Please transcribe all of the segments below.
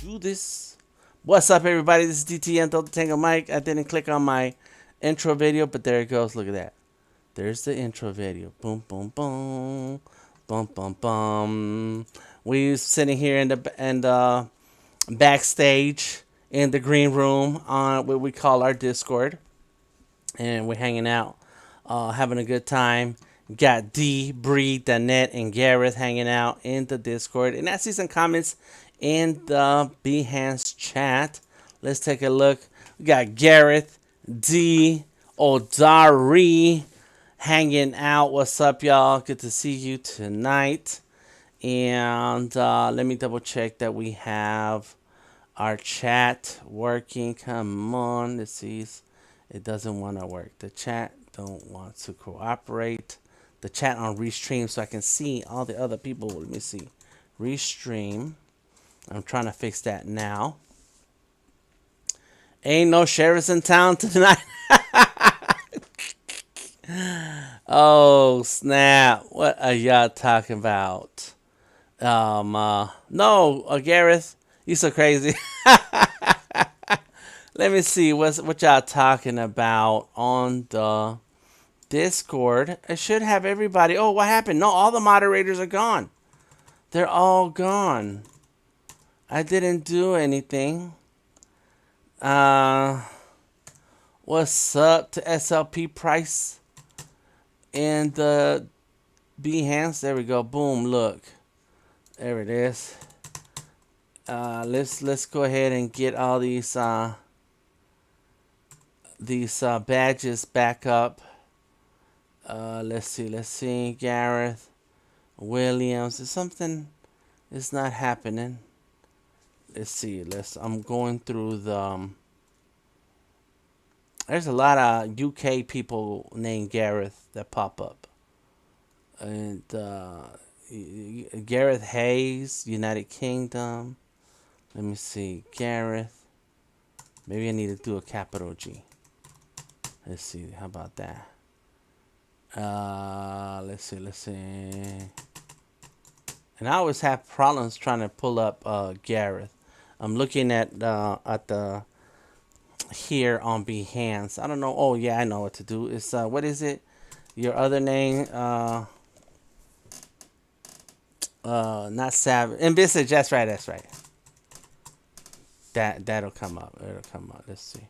do this. What's up, everybody? This is DTM Delta Tango Mike. I didn't click on my intro video, but there it goes. Look at that. There's the intro video. Boom, boom, boom, boom, boom, boom. We sitting here in the backstage in the green room on what we call our Discord, and we're hanging out, having a good time. Got D, Bree, Danette, and Gareth hanging out in the Discord. And I see some comments in the Behance chat. Let's take a look. We got Gareth, D, Odari hanging out. What's up, y'all? Good to see you tonight. And let me double check that we have our chat working. Come on. Let's see. It doesn't want to work. The chat don't want to cooperate. The chat on Restream so I can see all the other people. Let me see. Restream. I'm trying to fix that now. Ain't no sheriffs in town tonight. Oh, snap. What are y'all talking about? No, Gareth. You so crazy. Let me see what y'all talking about on the Discord. I should have everybody. Oh, what happened? No, all the moderators are gone. They're all gone. I didn't do anything. What's up to SLP price and the Behance? There we go. Boom. Look. There it is. Let's go ahead and get all these badges back up. Let's see. Gareth, Williams. Is something is not happening. Let's see. I'm going through the. There's a lot of UK people named Gareth that pop up, and Gareth Hayes, United Kingdom. Let me see, Gareth. Maybe I need to do a capital G. Let's see. How about that? Let's see. And I always have problems trying to pull up Gareth. I'm looking at the here on Behance. I don't know. Oh yeah, I know what to do. It's what is it? Your other name? Not Savage. Envisage. That's right. That'll come up. It'll come up. Let's see.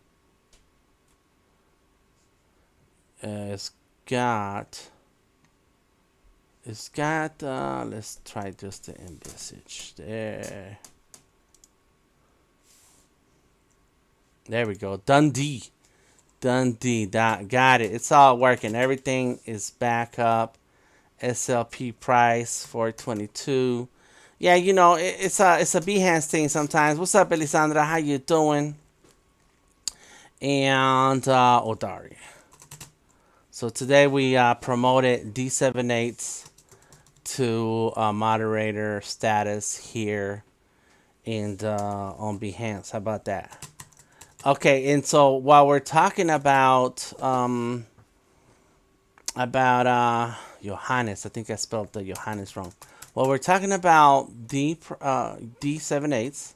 It's got. Let's try just to envisage. There we go. Dundee. Got it. It's all working. Everything is back up. SLP price 422. Yeah, you know, it's a Behance thing sometimes. What's up, Elisandra? How you doing? And Odari. So today we promoted D78 to moderator status here and on Behance. How about that? Okay, and so while we're talking about Johannes, I think I spelled the Johannes wrong. While we're talking about D78s,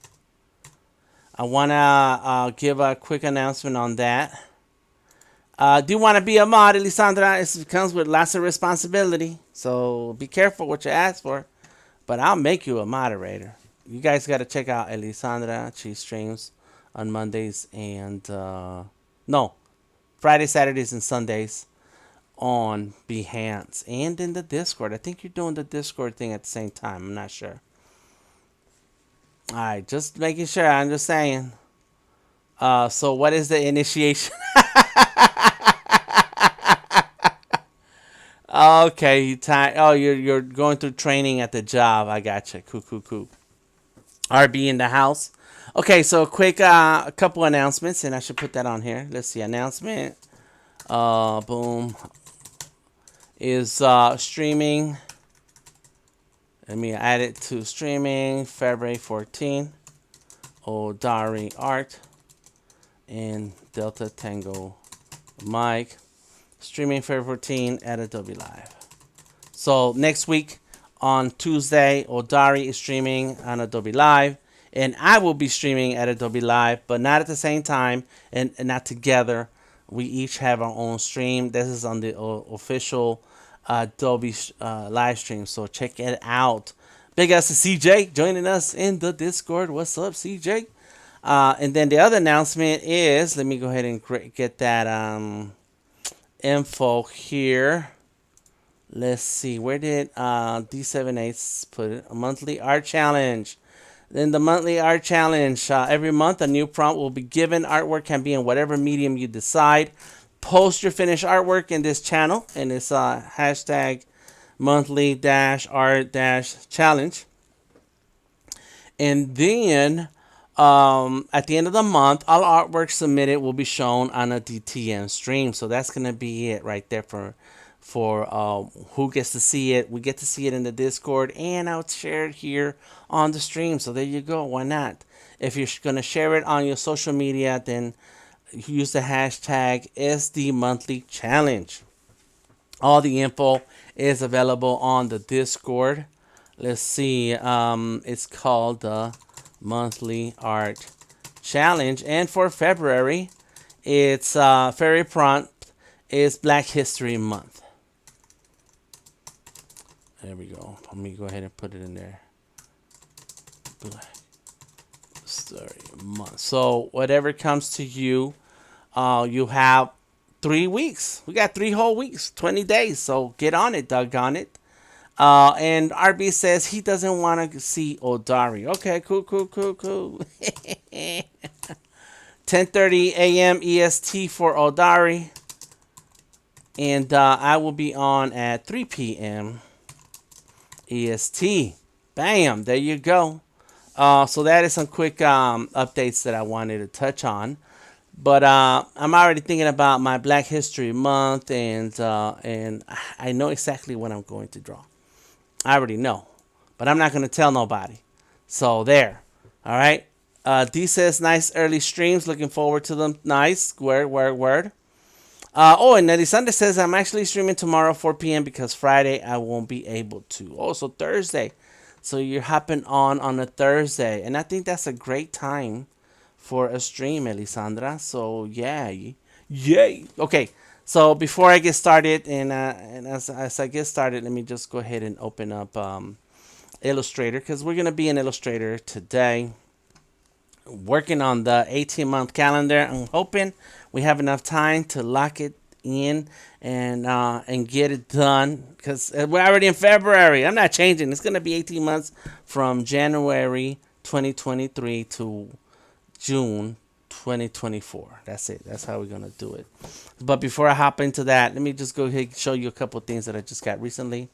I want to give a quick announcement on that. Do you want to be a mod, Elisandra? It comes with lots of responsibility, so be careful what you ask for. But I'll make you a moderator. You guys got to check out Elisandra. She streams on Mondays and Fridays, Saturdays, and Sundays on Behance and in the Discord. I think you're doing the Discord thing at the same time. I'm not sure. All right, just making sure. I'm just saying. So what is the initiation? Okay, you're going through training at the job. I gotcha. Cool. RB in the house. Okay, so quick, a couple announcements, and I should put that on here. Let's see, announcement. Boom. Is streaming. Let me add it to streaming. February 14. Odari Art and Delta Tango Mike. Streaming February 14 at Adobe Live. So next week on Tuesday, Odari is streaming on Adobe Live. and I will be streaming at Adobe Live, but not at the same time and not together. We each have our own stream. This is on the official Adobe live stream, so check it out. Big ups to CJ joining us in the Discord. What's up, CJ? And then the other announcement is, let me go ahead and get that info here. Let's see, where did D78 put it? A monthly art challenge. Then the monthly art challenge. Every month, a new prompt will be given. Artwork can be in whatever medium you decide. Post your finished artwork in this channel, and it's hashtag monthly-art-challenge. And then at the end of the month, all artwork submitted will be shown on a DTM stream. So that's gonna be it right there for who gets to see it. We get to see it in the Discord, and I'll share it here on the stream. So there you go. Why not? If you're gonna share it on your social media, then use the hashtag SDMonthlyChallenge. All the info is available on the Discord. Let's see. It's called the Monthly Art Challenge, and for February, it's very prompt. It's Black History Month. There we go. Let me go ahead and put it in there. Black History Month. So whatever comes to you, you have 3 weeks. We got 3 whole weeks, 20 days. So get on it, doggone it. And RB says he doesn't want to see Odari. Okay, cool. 10:30 a.m. EST for Odari. And I will be on at 3 p.m. EST. Bam, there you go. So that is some quick updates that I wanted to touch on. But I'm already thinking about my Black History Month, and I know exactly what I'm going to draw. I already know, but I'm not going to tell nobody. So there. All right. D says nice early streams. Looking forward to them. Nice. Word. Oh, and Elisandra says I'm actually streaming tomorrow 4 p.m. because Friday I won't be able to. Oh, so Thursday. So you're hopping on a Thursday, and I think that's a great time for a stream, Elisandra. So yay. Okay. So before I get started, and as I get started, let me just go ahead and open up Illustrator, because we're gonna be in Illustrator today, working on the 18-month calendar. I'm hoping we have enough time to lock it in and get it done, because we're already in February. I'm not changing. It's gonna be 18 months from January 2023 to June 2024. That's it. That's how we're gonna do it. But before I hop into that, let me just go ahead and show you a couple things that I just got recently.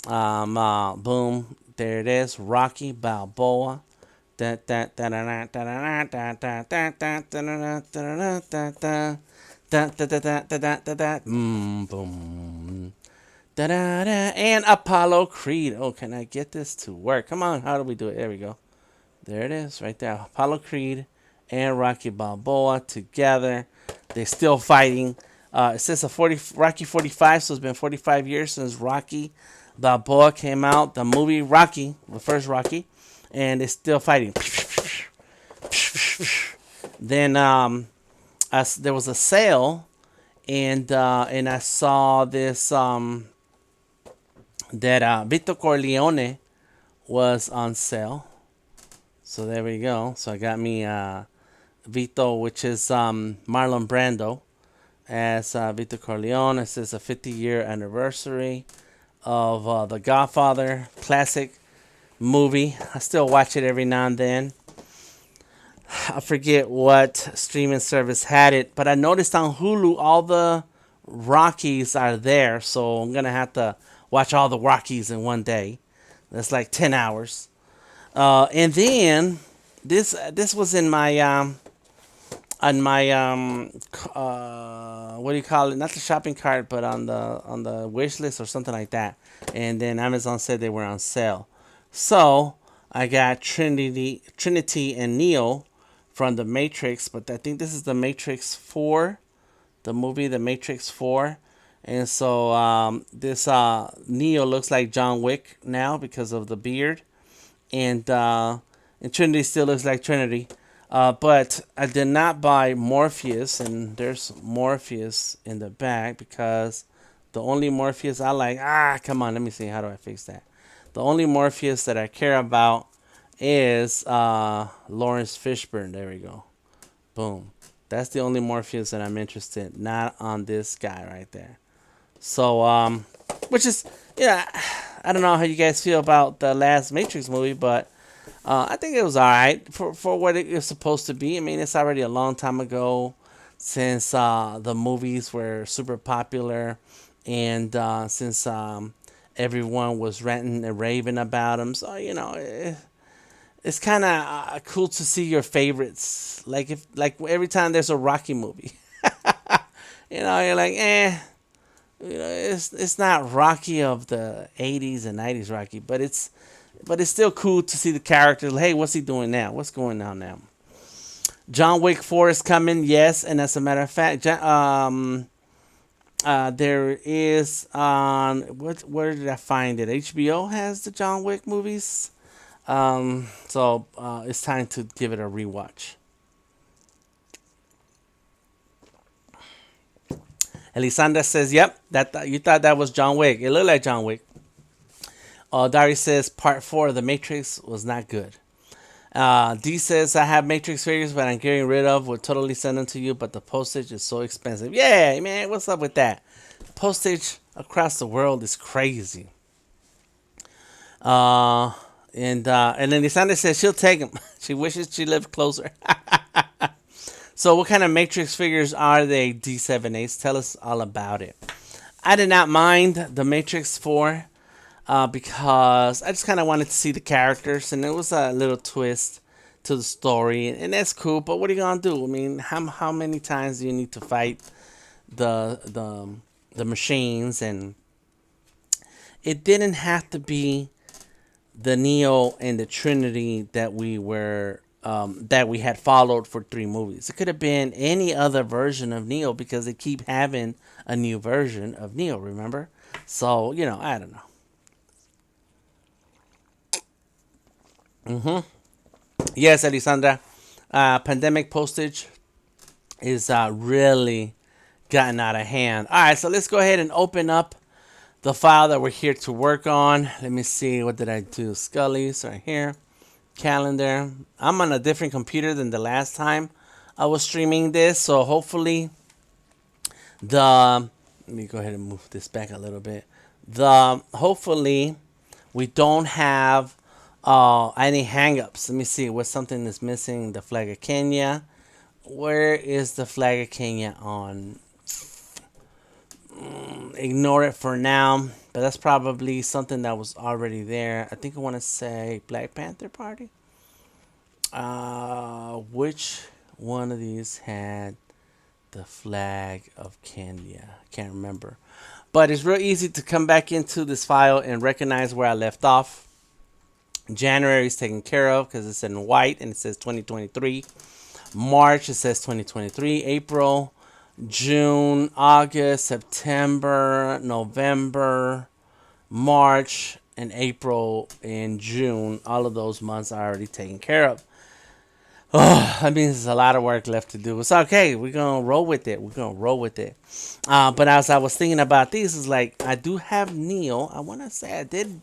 Boom, there it is. Rocky Balboa. Boom. And Apollo Creed. Oh, can I get this to work? Come on, how do we do it? There we go. There it is, right there. Apollo Creed and Rocky Balboa together. They're still fighting. It says Rocky 45, so it's been 45 years since Rocky Balboa came out. The movie Rocky, the first Rocky, and they're still fighting. Then there was a sale, and I saw this that Vito Corleone was on sale. So there we go. So I got me Vito, which is Marlon Brando, as Vito Corleone. This is a 50-year anniversary of The Godfather, classic movie. I still watch it every now and then. I forget what streaming service had it, but I noticed on Hulu all the Rockies are there, so I'm gonna have to watch all the Rockies in one day. That's like 10 hours. And then this was in my what do you call it? Not the shopping cart, but on the wish list or something like that. And then Amazon said they were on sale, so I got Trinity and Neo from the Matrix, but I think this is the Matrix 4, the movie The Matrix 4. And so this Neo looks like John Wick now because of the beard. And and Trinity still looks like Trinity. But I did not buy Morpheus, and there's Morpheus in the back because the only Morpheus I like. Come on, let me see. How do I fix that? The only Morpheus that I care about is Lawrence Fishburne. There we go. Boom. That's the only Morpheus that I'm interested, not on this guy right there. So, which is, yeah, I don't know how you guys feel about the last Matrix movie, but I think it was alright for what it is supposed to be. I mean, it's already a long time ago since the movies were super popular, and since everyone was ranting and raving about them. So, you know, it's kind of cool to see your favorites. Like every time there's a Rocky movie, you know, you're like, you know, it's not Rocky of the 80s and 90s Rocky, but it's still cool to see the characters. Hey, what's he doing now? What's going on now? John Wick 4 is coming, yes, and as a matter of fact, there is on where did I find it? HBO has the John Wick movies. So it's time to give it a rewatch. Elisandra says, "Yep, that you thought that was John Wick. It looked like John Wick." Dari says, "Part 4 of The Matrix was not good." D says, "I have Matrix figures, but I'm getting rid of. Would totally send them to you, but the postage is so expensive." Yeah, man, what's up with that? Postage across the world is crazy. And then Lisandra says she'll take them. She wishes she lived closer. So what kind of Matrix figures are they, D7Ace? Tell us all about it. I did not mind the Matrix 4 because I just kind of wanted to see the characters, and it was a little twist to the story, and that's cool. But what are you gonna do? I mean, how many times do you need to fight the machines? And it didn't have to be the Neo and the Trinity that we had followed for 3 movies. It could have been any other version of Neo because they keep having a new version of Neo, remember? So, you know, I don't know. Yes, Elisandra. Pandemic postage is really gotten out of hand. All right, so let's go ahead and open up the file that we're here to work on. Let me see, what did I do? Skully's right here. Calendar. I'm on a different computer than the last time I was streaming this, so hopefully let me go ahead and move this back a little bit. Hopefully we don't have any hangups. Let me see, what's something that's missing? The flag of Kenya. Where is the flag of Kenya on? Ignore it for now, but that's probably something that was already there. I think I want to say Black Panther Party. Which one of these had the flag of Kenya? Can't remember, but it's real easy to come back into this file and recognize where I left off. January is taken care of because it's in white and it says 2023. March, it says 2023. April, June, August, September, November, March, and April, and June. All of those months are already taken care of. Oh, that means there's a lot of work left to do. It's okay. We're going to roll with it. But as I was thinking about these, it's like, I do have Neo. I want to say I did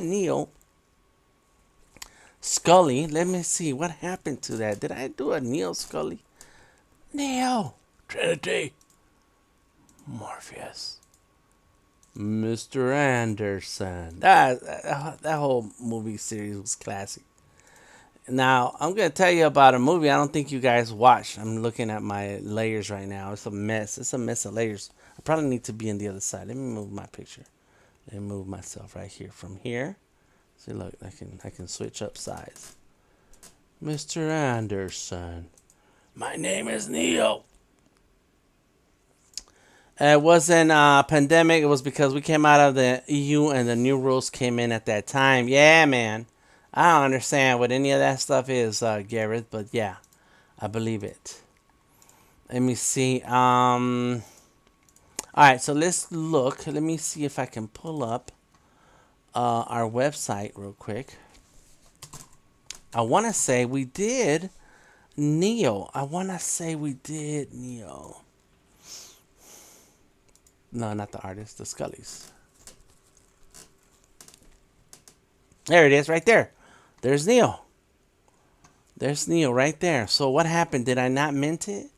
Neo. Skully. Let me see. What happened to that? Did I do a Neo Skully? Neo. Trinity. Morpheus. Mr. Anderson. That whole movie series was classic. Now, I'm going to tell you about a movie I don't think you guys watched. I'm looking at my layers right now. It's a mess. It's a mess of layers. I probably need to be on the other side. Let me move my picture. Let me move myself right here. From here. See, look, I can switch up sides. Mr. Anderson. My name is Neo. It wasn't a pandemic. It was because we came out of the EU and the new rules came in at that time. Yeah, man. I don't understand what any of that stuff is, Gareth, but yeah, I believe it. Let me see. All right, so let's look. Let me see if I can pull up our website real quick. I want to say we did Neo. I want to say we did Neo. No, not the artist, the Scullys. There it is, right there. There's Neo. There's Neo right there. So what happened? Did I not mint it?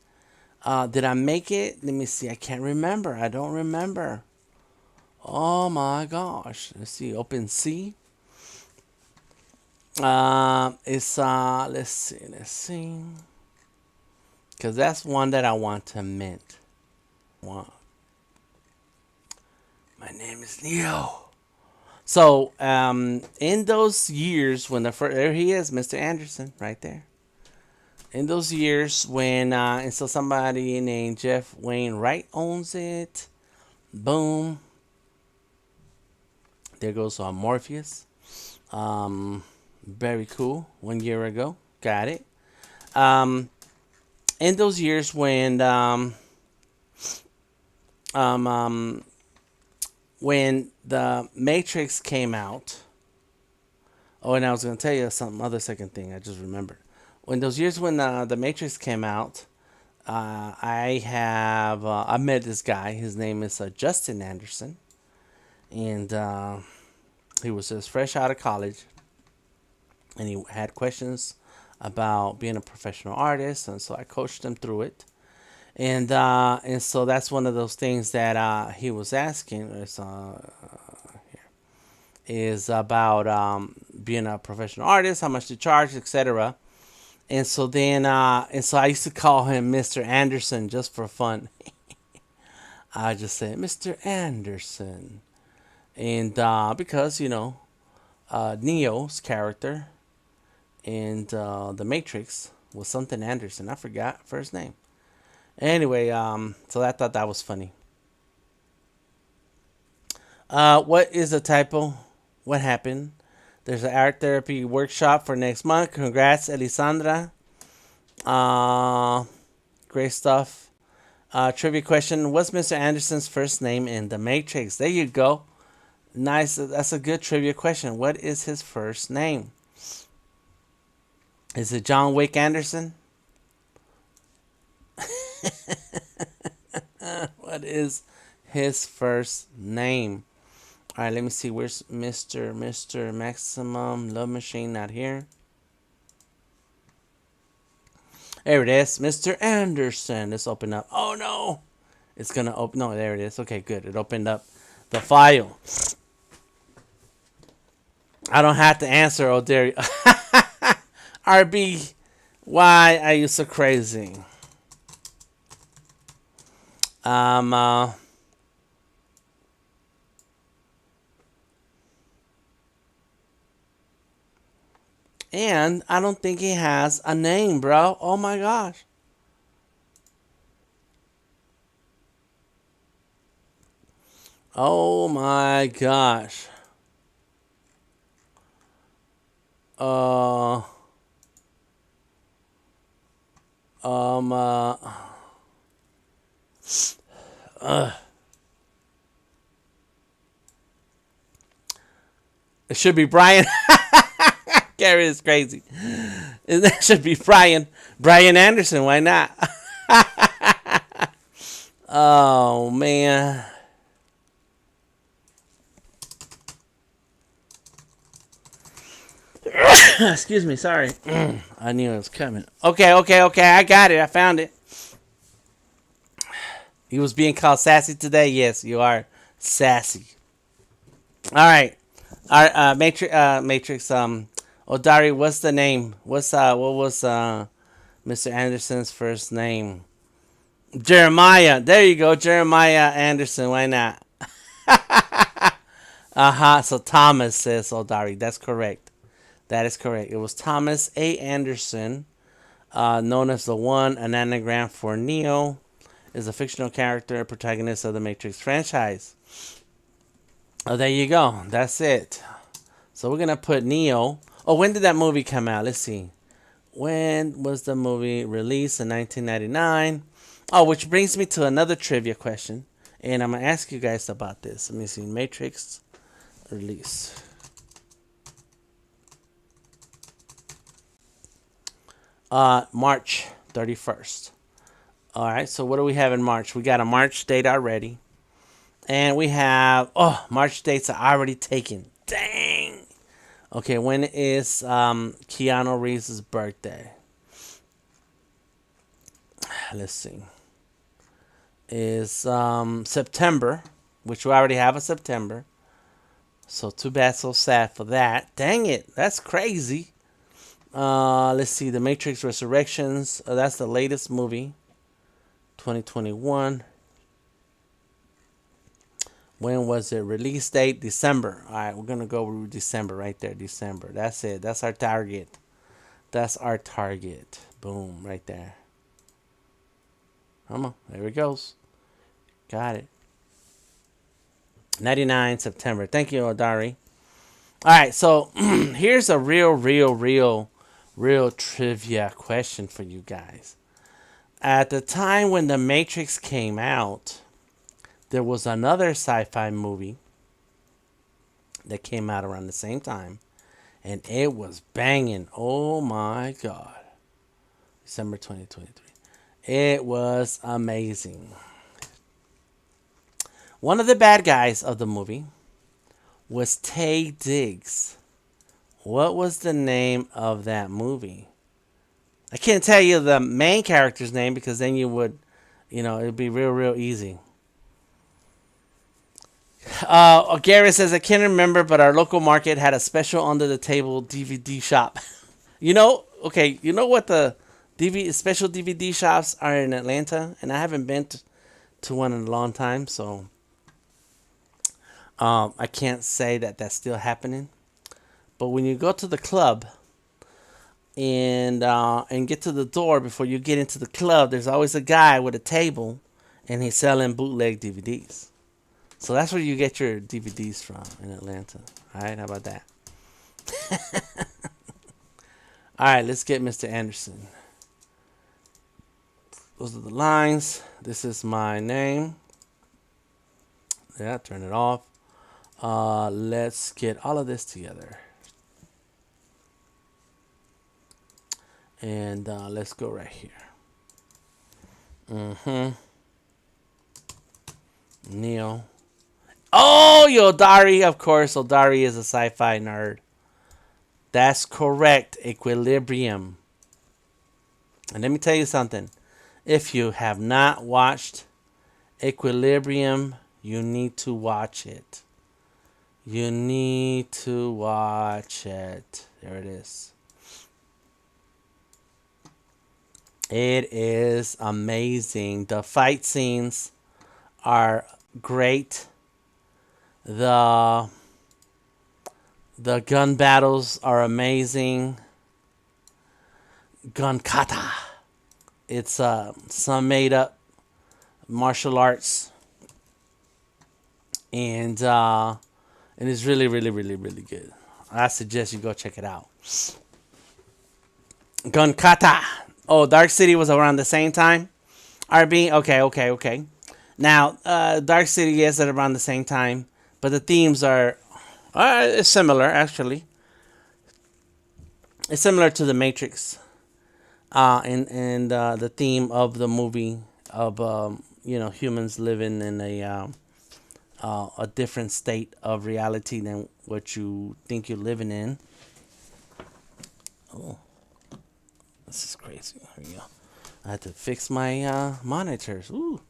Did I make it? Let me see. I can't remember. I don't remember. Oh my gosh. Let's see. Open C. It's let's see. Cause that's one that I want to mint. My name is Neo. So, in those years when the first, there he is, Mr. Anderson, right there. In those years when, and so somebody named Jeff Wainwright owns it. Boom. There goes Morpheus. Very cool. 1 year ago. Got it. In those years when, when the Matrix came out. Oh, and I was going to tell you some other second thing. I just remembered. When those years when the Matrix came out, I met this guy. His name is Justin Anderson. And he was just fresh out of college. And he had questions about being a professional artist. And so I coached him through it. And so that's one of those things that he was asking is about being a professional artist, how much to charge, etc. And so then and so I used to call him Mr. Anderson just for fun. I just said Mr. Anderson, and because Neo's character in the Matrix was something Anderson. I forgot first name. Anyway, so I thought that was funny. What is a typo? What happened? There's an art therapy workshop for next month. Congrats, Elisandra. Great stuff. Trivia question. What's Mr. Anderson's first name in The Matrix? There you go. Nice. That's a good trivia question. What is his first name? Is it John Wick Anderson? What is his first name? All right, let me see. Where's Mr. Maximum Love Machine? Not here. There it is. Mr. Anderson. Let's open up. Oh, no. It's going to open. No, there it is. Okay, good. It opened up the file. I don't have to answer, oh, dare you. RB, why are you so crazy? And I don't think he has a name, bro. Oh my gosh. Oh my gosh. It should be Brian. Gary is crazy. That should be Brian Anderson. Why not? Oh man. Excuse me, sorry. I knew it was coming. Okay. I got it. I found it. He was being called sassy today. Yes, you are sassy. All right. Our Matrix. Odari, what's the name? What was Mr. Anderson's first name? Jeremiah. There you go, Jeremiah Anderson. Why not? So Thomas, says Odari. That's correct. That is correct. It was Thomas A. Anderson, known as the One, an anagram for Neo, is a fictional character, protagonist of the Matrix franchise. Oh, there you go. That's it. So we're gonna put Neo. Oh, when did that movie come out? Let's see. When was the movie released? In 1999. Oh, which brings me to another trivia question. And I'm going to ask you guys about this. Let me see. Matrix release. March 31st. All right, so what do we have in March? We got a March date already. And we have, March dates are already taken. Dang. Okay, when is Keanu Reeves' birthday? Let's see. Is September, which we already have a September. So too bad, so sad for that. Dang it, that's crazy. Let's see, The Matrix Resurrections. That's the latest movie, 2021. When was it? Release date, December. All right, we're going to go with December right there. December. That's it. That's our target. That's our target. Boom, right there. Come on. There it goes. Got it. 99 September. Thank you, Odari. All right, so here's a real trivia question for you guys. At the time when The Matrix came out, there was another sci-fi movie that came out around the same time, and it was banging. Oh my God. December 2023. It was amazing. One of the bad guys of the movie was Taye Diggs. What was the name of that movie? I can't tell you the main character's name because then you would, it'd be real easy. Gary says, I can't remember, but our local market had a special under the table DVD shop. You know what the special DVD shops are in Atlanta? And I haven't been to one in a long time, so I can't say that that's still happening. But when you go to the club and get to the door before you get into the club, there's always a guy with a table, and he's selling bootleg DVDs. So that's where you get your DVDs from in Atlanta. All right, how about that? All right, let's get Mr. Anderson. Those are the lines. This is my name. Yeah, turn it off. Let's get all of this together. And let's go right here. Neo. Oh, Yodari, of course. Odari is a sci-fi nerd. That's correct. Equilibrium. And let me tell you something. If you have not watched Equilibrium, you need to watch it. You need to watch it. There it is. It is amazing. The fight scenes are great. The gun battles are amazing. Gun kata. It's some made up martial arts. And it's really good. I suggest you go check it out. Gun kata. Oh, Dark City was around the same time? RB? Okay. Now, Dark City is at around the same time, but the themes are similar, actually. It's similar to The Matrix. And the theme of the movie of, humans living in a different state of reality than what you think you're living in. Oh. This is crazy. Here we go. I had to fix my monitors. Ooh.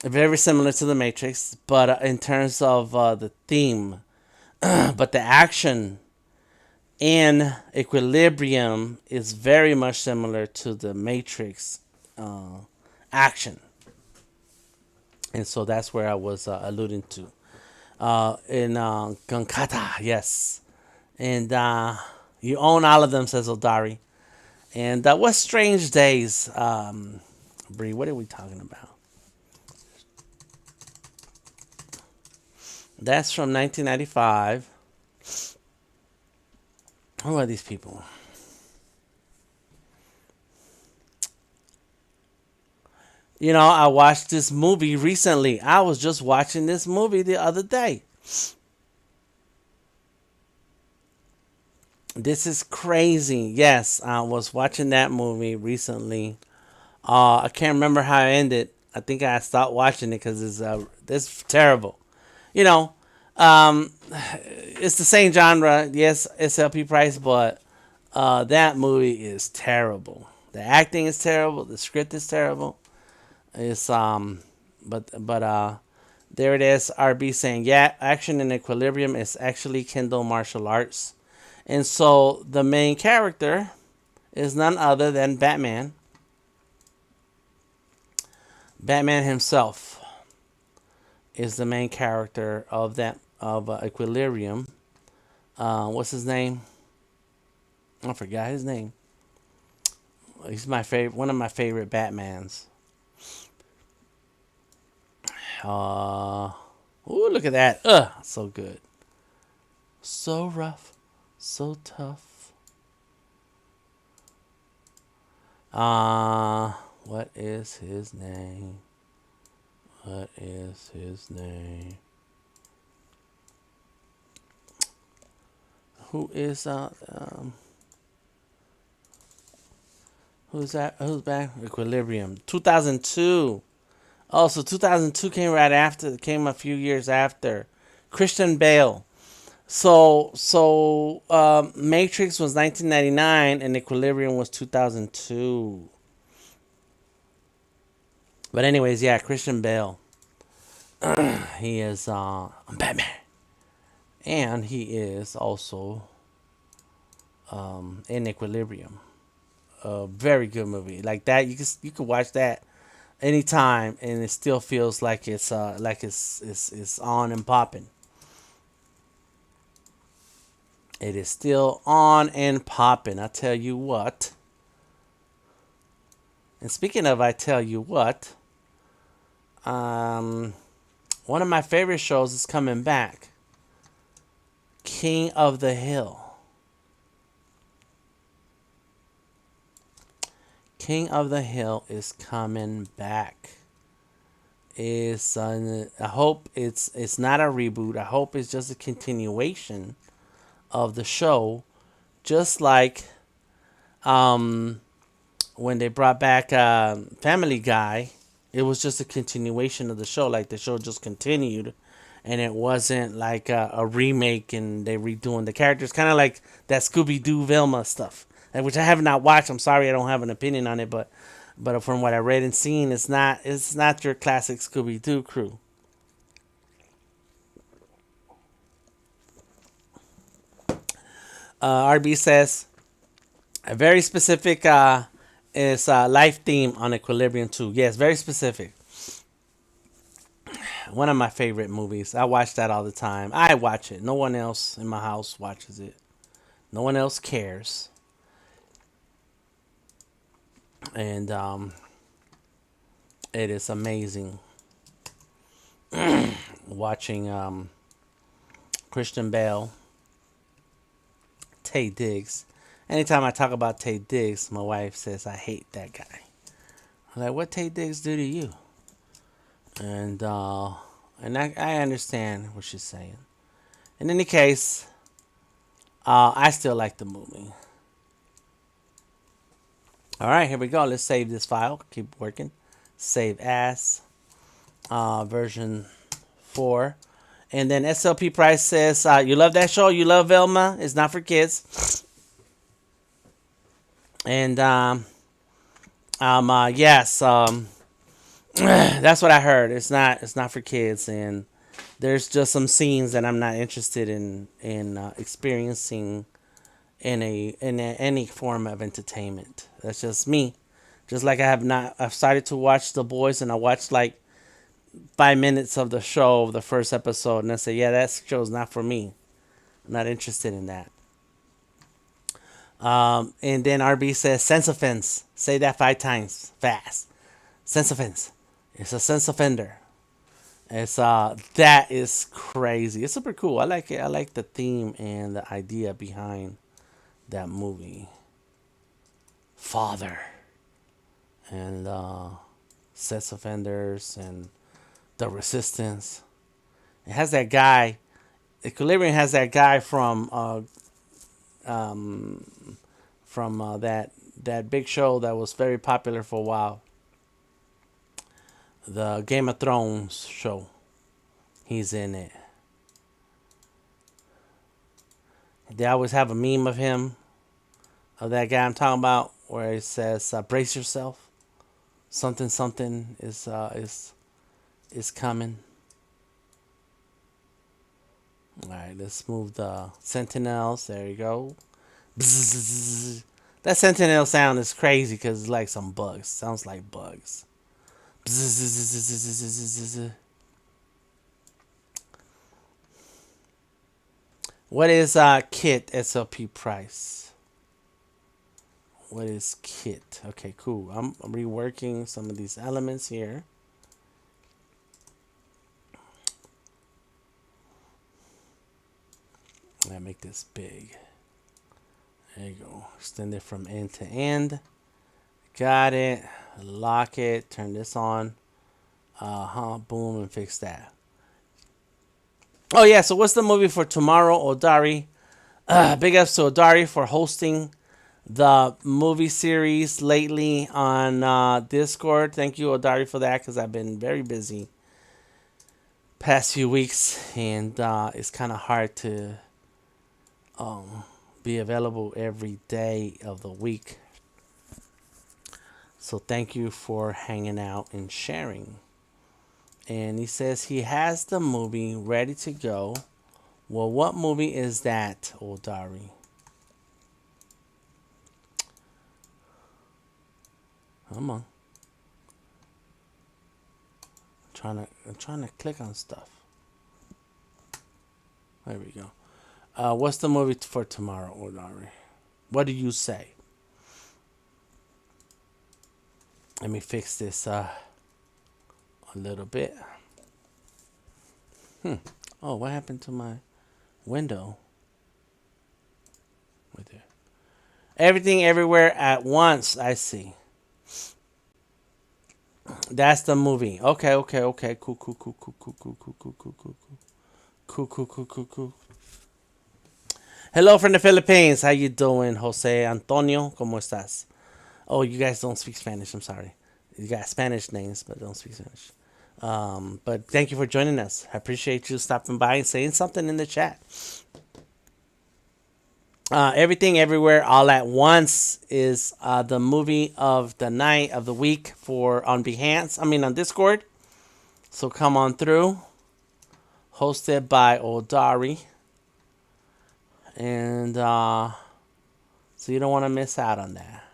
Very similar to The Matrix, but in terms of the theme, but the action in Equilibrium is very much similar to The Matrix action. And so that's where I was alluding to. In Gunkata, yes. And you own all of them, says Odari. And what Strange Days, Bree, what are we talking about? That's from 1995. Who are these people? I watched this movie recently. I was just watching this movie the other day. This is crazy. Yes, I was watching that movie recently. I can't remember how it ended. I think I stopped watching it because it's terrible. You know, um, it's the same genre. Yes, SLP price, but that movie is terrible. The acting is terrible. The script is terrible. It's but there it is. RB saying, yeah, action and equilibrium is actually Kendall martial arts, and so the main character is none other than Batman. Batman himself is the main character of that of Equilibrium. What's his name? I forgot his name. He's my favorite, one of my favorite Batmans. Uh, Ooh, look at that! So good, so rough, so tough. Uh, what is his name? What is his name? Who is who's that? Who's back? Equilibrium. 2002. Oh, so 2002 came right after. Came a few years after. Christian Bale. So Matrix was 1999 and Equilibrium was 2002. But anyways, yeah, Christian Bale. He is Batman, and he is also in Equilibrium. A very good movie like that. You could watch that anytime, and it still feels like it's on and popping. It is still on and popping. I tell you what. And speaking of, I tell you what, one of my favorite shows is coming back. King of the Hill. King of the Hill is coming back. I hope it's not a reboot. I hope it's just a continuation of the show, just like when they brought back Family Guy. It was just a continuation of the show. Like the show just continued, and it wasn't like a remake and they redoing the characters, kind of like that Scooby Doo Velma stuff, which I have not watched. I'm sorry, I don't have an opinion on it, but from what I read and seen, it's not your classic Scooby Doo crew. RB says a very specific is life theme on Equilibrium 2. Yes, very specific. One of my favorite movies. I watch that all the time. I watch it. No one else in my house watches it. No one else cares. And it is amazing watching Christian Bale, Taye Diggs. Anytime I talk about Taye Diggs, my wife says I hate that guy. I'm like, what Taye Diggs do to you? And I understand what she's saying. In any case, I still like the movie. All right, here we go. Let's save this file. Keep working. Save as version 4. And then SLP Price says, you love that show? You love Velma? It's not for kids. And yes, that's what I heard. It's not for kids, and there's just some scenes that I'm not interested in experiencing in any form of entertainment. That's just me. Just like I've started to watch The Boys, and I watched like 5 minutes of the show, the first episode, and I say, yeah, that show's not for me. I'm not interested in that. And then RB says, sense offense. Say that 5 times fast. Sense offense. It's a sense offender. It's that is crazy. It's super cool. I like it. I like the theme and the idea behind that movie. Father and sense offenders and the resistance. It has that guy. Equilibrium has that guy from from that big show that was very popular for a while, the Game of Thrones show. He's in it. They always have a meme of him, of that guy I'm talking about, where it says, "Brace yourself, something something is coming." All right, let's move the sentinels. There you go. Bzzz. That sentinel sound is crazy because it's like some bugs. Sounds like bugs. Bzzz. What is kit SLP price? What is kit? Okay, cool. I'm reworking some of these elements here. I'm gonna make this big. There you go. Extend it from end to end. Got it. Lock it. Turn this on. Boom, and fix that. Oh yeah. So what's the movie for tomorrow, Odari? Big ups to Odari for hosting the movie series lately on Discord. Thank you, Odari, for that, because I've been very busy past few weeks, and it's kind of hard to be available every day of the week. So thank you for hanging out and sharing. And he says he has the movie ready to go. Well, what movie is that, Odari? Come on. I'm trying to click on stuff. There we go. What's the movie for tomorrow, Odari? What do you say? Let me fix this a little bit. Oh, what happened to my window? Right there. Everything, everywhere, at once. I see. That's the movie. Okay. Cool. Hello from the Philippines. How you doing, Jose Antonio? ¿Cómo estás? Oh, you guys don't speak Spanish. I'm sorry. You got Spanish names, but don't speak Spanish. But thank you for joining us. I appreciate you stopping by and saying something in the chat. Everything, Everywhere, All at Once is the movie of the night, of the week on Discord. So come on through. Hosted by Odari. And so you don't want to miss out on that.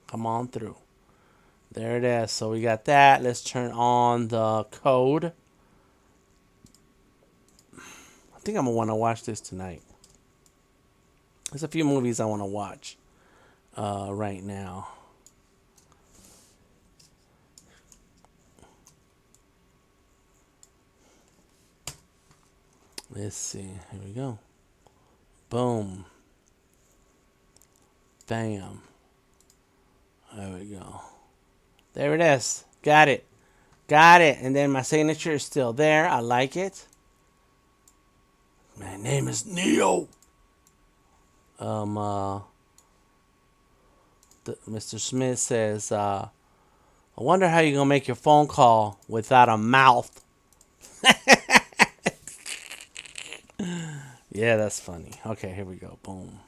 Come on through. There it is. So we got that. Let's turn on the code. I think I'm going to want to watch this tonight. There's a few movies I want to watch right now. Let's see. Here we go. Boom. Bam. There we go. There it is. Got it. And then my signature is still there. I like it. My name is Neo. Mr. Smith says, I wonder how you're going to make your phone call without a mouth. Yeah, that's funny. Okay, here we go. Boom.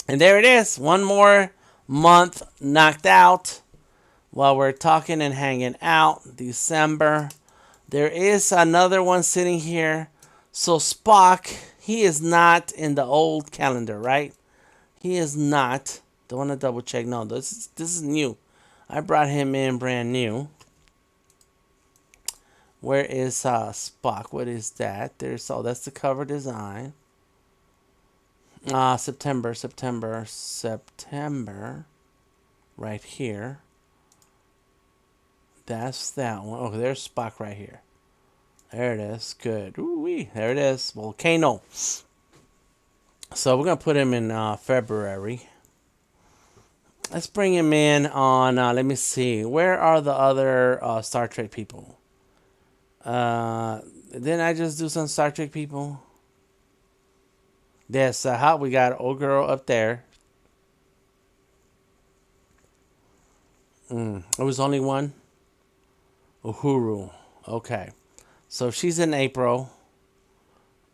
And there it is. One more month knocked out while we're talking and hanging out. December. There is another one sitting here. So Spock, he is not in the old calendar, right? He is not. Don't want to double check. No, this is new. I brought him in brand new. Where is Spock? What is that? That's the cover design. September. Right here. That's that one. Oh, there's Spock right here. There it is. Good. Ooh-wee. There it is. Volcano. So we're going to put him in February. Let's bring him in on, let me see. Where are the other Star Trek people? Didn't I just do some Star Trek people? Yes, how we got old girl up there. It was only one. Uhuru. Okay. So she's in April.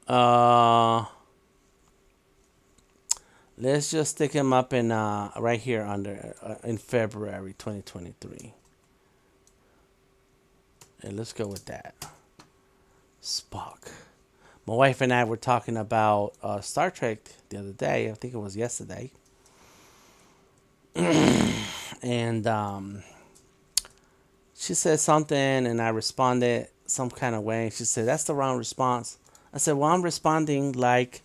Uh, let's just stick him up in right here under in February 2023. And let's go with that. Spock. My wife and I were talking about Star Trek the other day. I think it was yesterday. And she said something, and I responded some kind of way. She said, "That's the wrong response." I said, "Well, I'm responding like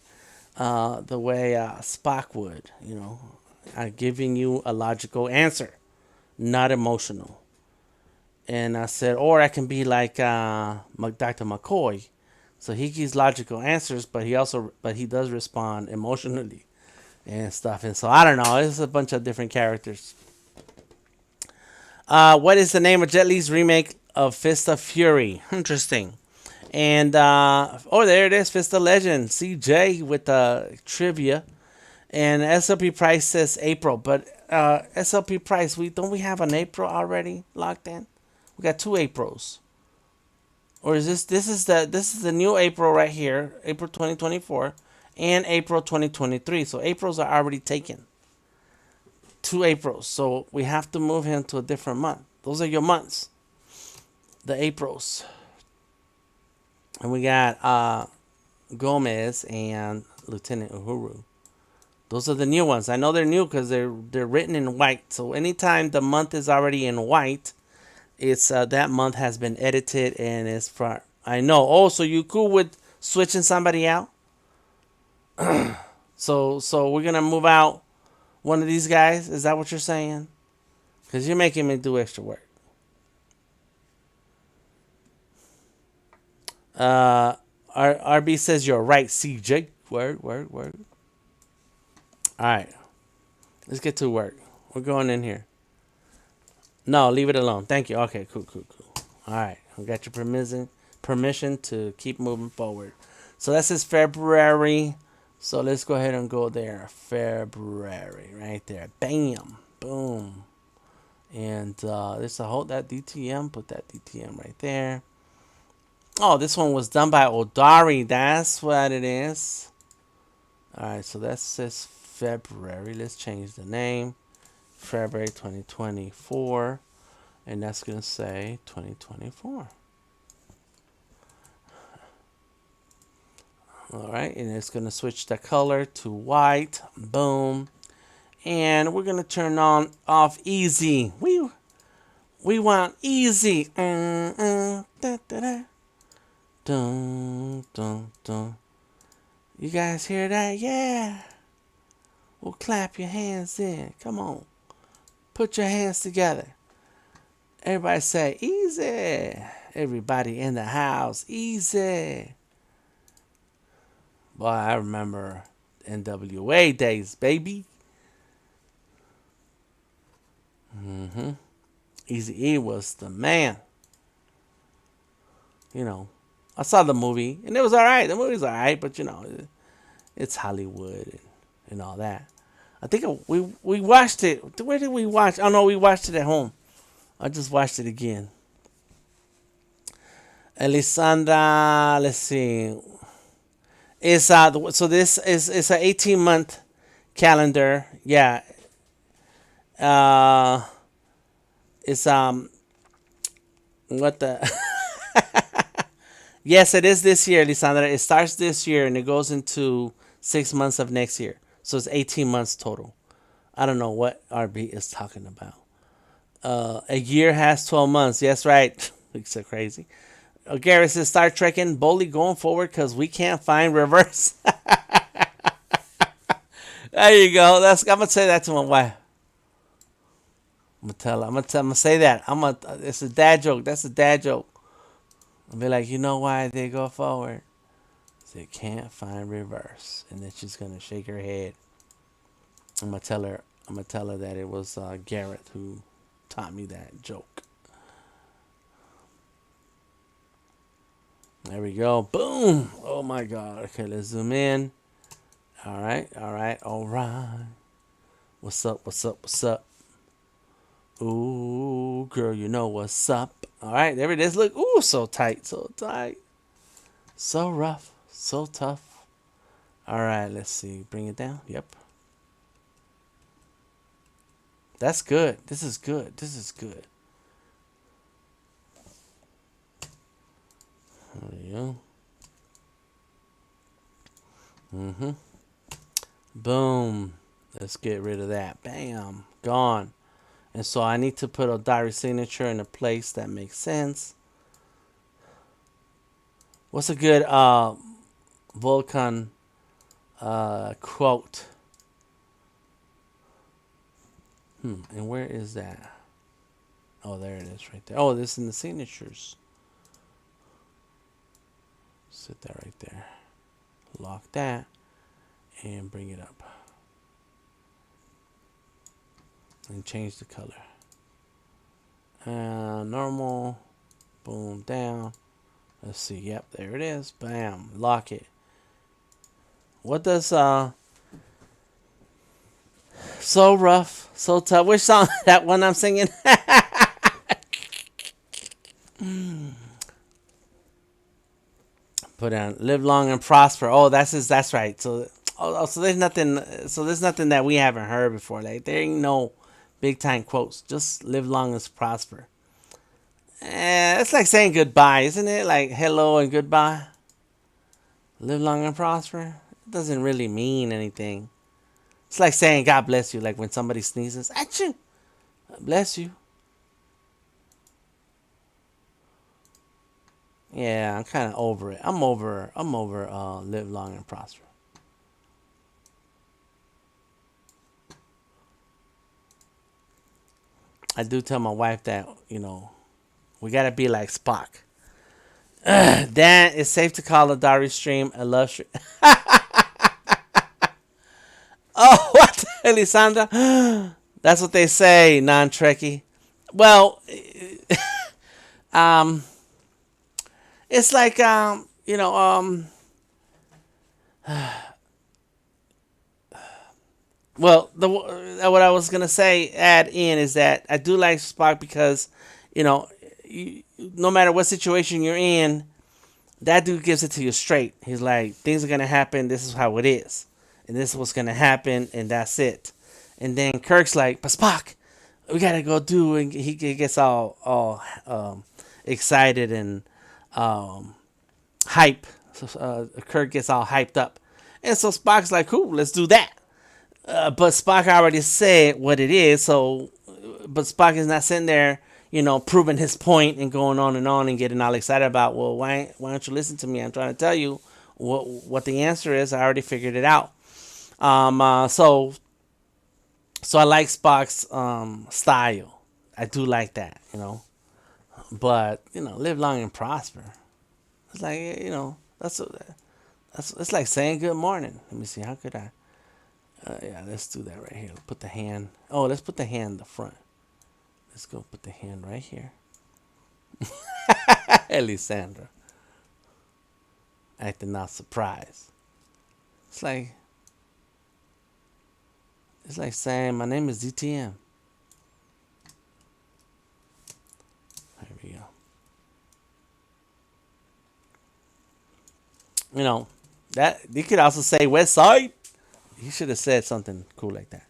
the way Spock would. You know, I'm giving you a logical answer, not emotional." And I said, or I can be like Dr. McCoy. So he gives logical answers, but he does respond emotionally and stuff. And so I don't know. It's a bunch of different characters. What is the name of Jet Li's remake of Fist of Fury? Interesting. And oh, there it is, Fist of Legend. CJ with the trivia. And SLP price says April, but SLP price, we have an April already locked in? We got 2 Aprils. Or is this is the new April right here, April 2024 and April 2023. So Aprils are already taken. 2 Aprils. So we have to move him to a different month. Those are your months. The Aprils. And we got Gomez and Lieutenant Uhuru. Those are the new ones. I know they're new because they're written in white. So anytime the month is already in white, it's that month has been edited and it's for. I know. Oh, so you cool with switching somebody out? So we're gonna move out one of these guys. Is that what you're saying? Because you're making me do extra work. RB says you're right, CJ. Word. All right, let's get to work. We're going in here. No, leave it alone. Thank you. Okay, cool. All right, I got your permission to keep moving forward. So this is February. So let's go ahead and go there. February, right there. Bam, boom. And there's a hold that DTM. Put that DTM right there. Oh, this one was done by Odari. That's what it is. All right, so that says February. Let's change the name. February 2024. And that's going to say 2024. All right, and it's going to switch the color to white. Boom. And we're going to turn on off easy. We want easy. Da, da, da. Dun, dun, dun. You guys hear that? Yeah. Well, clap your hands in. Come on. Put your hands together. Everybody say, easy. Everybody in the house, easy. Boy, I remember NWA days, baby. Easy E was the man. You know, I saw the movie, and it was all right. The movie's all right, but, you know, it's Hollywood and all that. I think we watched it. Where did we watch? Oh, no, we watched it at home. I just watched it again. Elisandra, let's see. Is so this is an 18-month calendar. Yeah. It's what the Yes, it is this year, Lisandra. It starts this year and it goes into 6 months of next year. So it's 18 months total. I don't know what RB is talking about. A year has 12 months. Yes, right. It's so crazy. Garrett says, start trekking boldly going forward because we can't find reverse. There you go. I'm gonna say that to my wife. I'm gonna say that. It's a dad joke. That's a dad joke. I'll be like, you know why they go forward? They can't find reverse, and then she's gonna shake her head. I'm gonna tell her that it was Garrett who taught me that joke. There we go. Boom. Oh my God. Okay, let's zoom in. All right, all right, all right. What's up? What's up? What's up? Ooh, girl, you know what's up. All right, there it is. Look, ooh, so tight, so tight. So rough, so tough. All right, let's see. Bring it down. Yep. That's good. This is good. This is good. There you go. Mm-hmm. Boom. Let's get rid of that. Bam. Gone. And so I need to put a diary signature in a place that makes sense. What's a good Vulcan quote? And where is that? Oh, there it is right there. Oh, this is in the signatures. Sit that right there. Lock that and bring it up. And change the color. Normal. Boom, down. Let's see. Yep, there it is. Bam. Lock it. What does so rough, so tough? Which song? That one I'm singing? Put on live long and prosper. Oh, that's right. So so there's nothing. So there's nothing that we haven't heard before. Like there ain't no big time quotes. Just live long and prosper. It's like saying goodbye, isn't it? Like hello and goodbye. Live long and prosper. It doesn't really mean anything. It's like saying God bless you. Like when somebody sneezes, achoo, bless you. Yeah, I'm kind of over it. I'm over live long and prosper. I do tell my wife that, we gotta be like Spock. Dan, it's safe to call a diary stream a luxury. Oh, what, Elisandra? That's what they say, non-Trekkie. Well, it's like well, what I was gonna say, add in, is that I do like Spock because, no matter what situation you're in, that dude gives it to you straight. He's like, things are gonna happen. This is how it is, and this is what's gonna happen, and that's it. And then Kirk's like, but Spock, we gotta go do, and he gets all excited and hype. So, Kirk gets all hyped up, and so Spock's like, cool, let's do that. But Spock already said what it is, so but Spock is not sitting there, proving his point and going on and getting all excited about, well, why don't you listen to me? I'm trying to tell you what the answer is. I already figured it out. So I like Spock's style. I do like that, But live long and prosper. It's like that's it's like saying good morning. Let me see. How could I? Yeah, let's do that right here. Put the hand. Oh, let's put the hand in the front. Let's go put the hand right here. Elisandra. Acting not surprised. It's like saying my name is DTM. There we go. That you could also say West Side. He should have said something cool like that.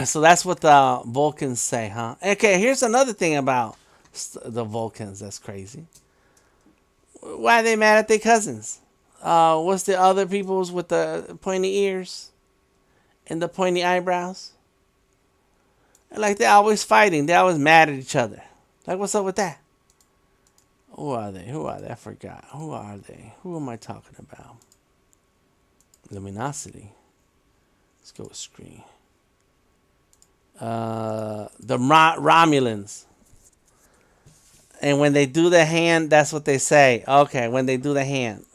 So that's what the Vulcans say, huh? Okay, here's another thing about the Vulcans that's crazy. Why are they mad at their cousins? What's the other peoples with the pointy ears and the pointy eyebrows? Like they're always fighting. They're always mad at each other. Like, what's up with that? Who are they? I forgot. Who are they? Who am I talking about? Luminosity. Let's go with screen. The Romulans. And when they do the hand, that's what they say. Okay, when they do the hand.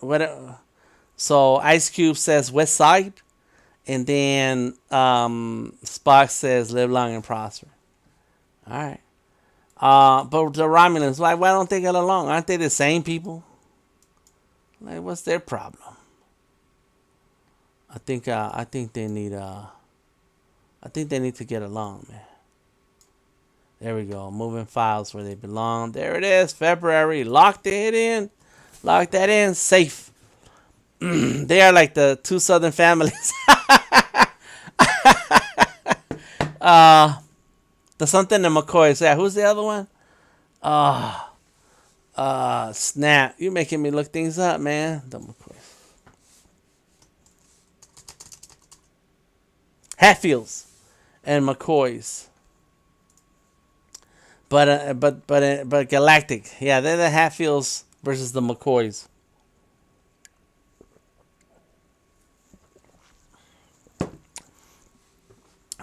So Ice Cube says West Side. And then Spock says live long and prosper. All right. But the Romulans, why don't they get along? Aren't they the same people? Like, what's their problem? I think they need to get along, man. There we go. Moving files where they belong. There it is. February. Locked it in. Lock that in. Safe. They are like the two southern families. The something the McCoys. Yeah, who's the other one? Snap. You're making me look things up, man. The McCoys. Hatfields and McCoys. But Galactic. Yeah, they're the Hatfields versus the McCoys.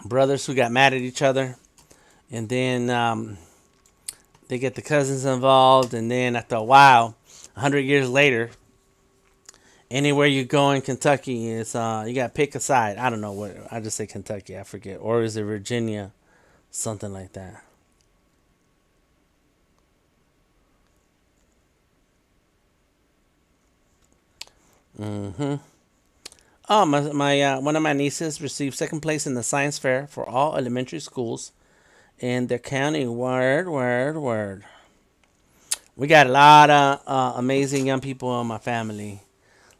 Brothers who got mad at each other, and then they get the cousins involved, and then after a while, 100 years later, anywhere you go in Kentucky, it's you got to pick a side. I don't know what. I just say Kentucky. I forget, or is it Virginia, something like that. Mm-hmm. Oh, my one of my nieces received second place in the science fair for all elementary schools in the county. Word. We got a lot of amazing young people in my family.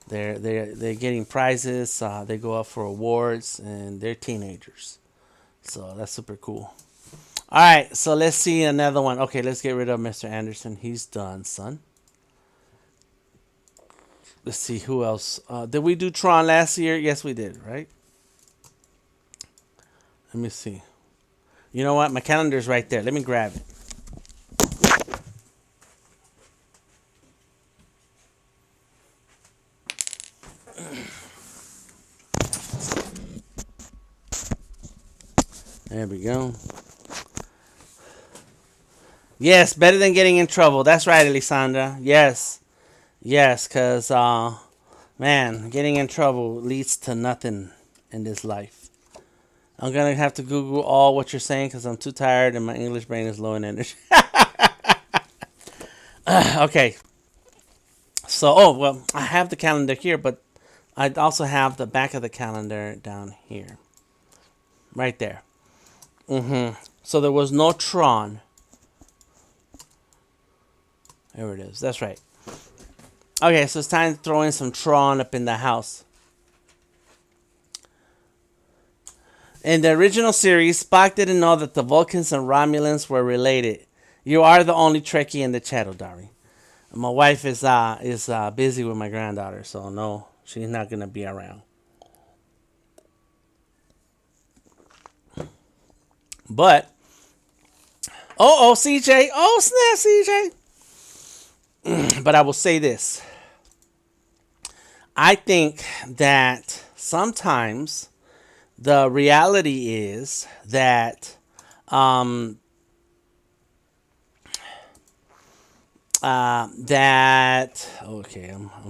They're getting prizes. They go up for awards, and they're teenagers. So that's super cool. All right, so let's see another one. Okay, let's get rid of Mr. Anderson. He's done, son. Let's see who else. Did we do Tron last year? Yes, we did, right? Let me see. You know what? My calendar's right there. Let me grab it. There we go. Yes, better than getting in trouble. That's right, Elisandra. Yes, because, man, getting in trouble leads to nothing in this life. I'm going to have to Google all what you're saying because I'm too tired and my English brain is low in energy. Okay. So, well, I have the calendar here, but I also have the back of the calendar down here. Right there. So there was no Tron. There it is. That's right. Okay, so it's time to throw in some Tron up in the house. In the original series, Spock didn't know that the Vulcans and Romulans were related. You are the only Trekkie in the chat, Dari. My wife is busy with my granddaughter, so no, she's not gonna be around. But CJ, snap, CJ. But I will say this: I think that sometimes the reality is that I'm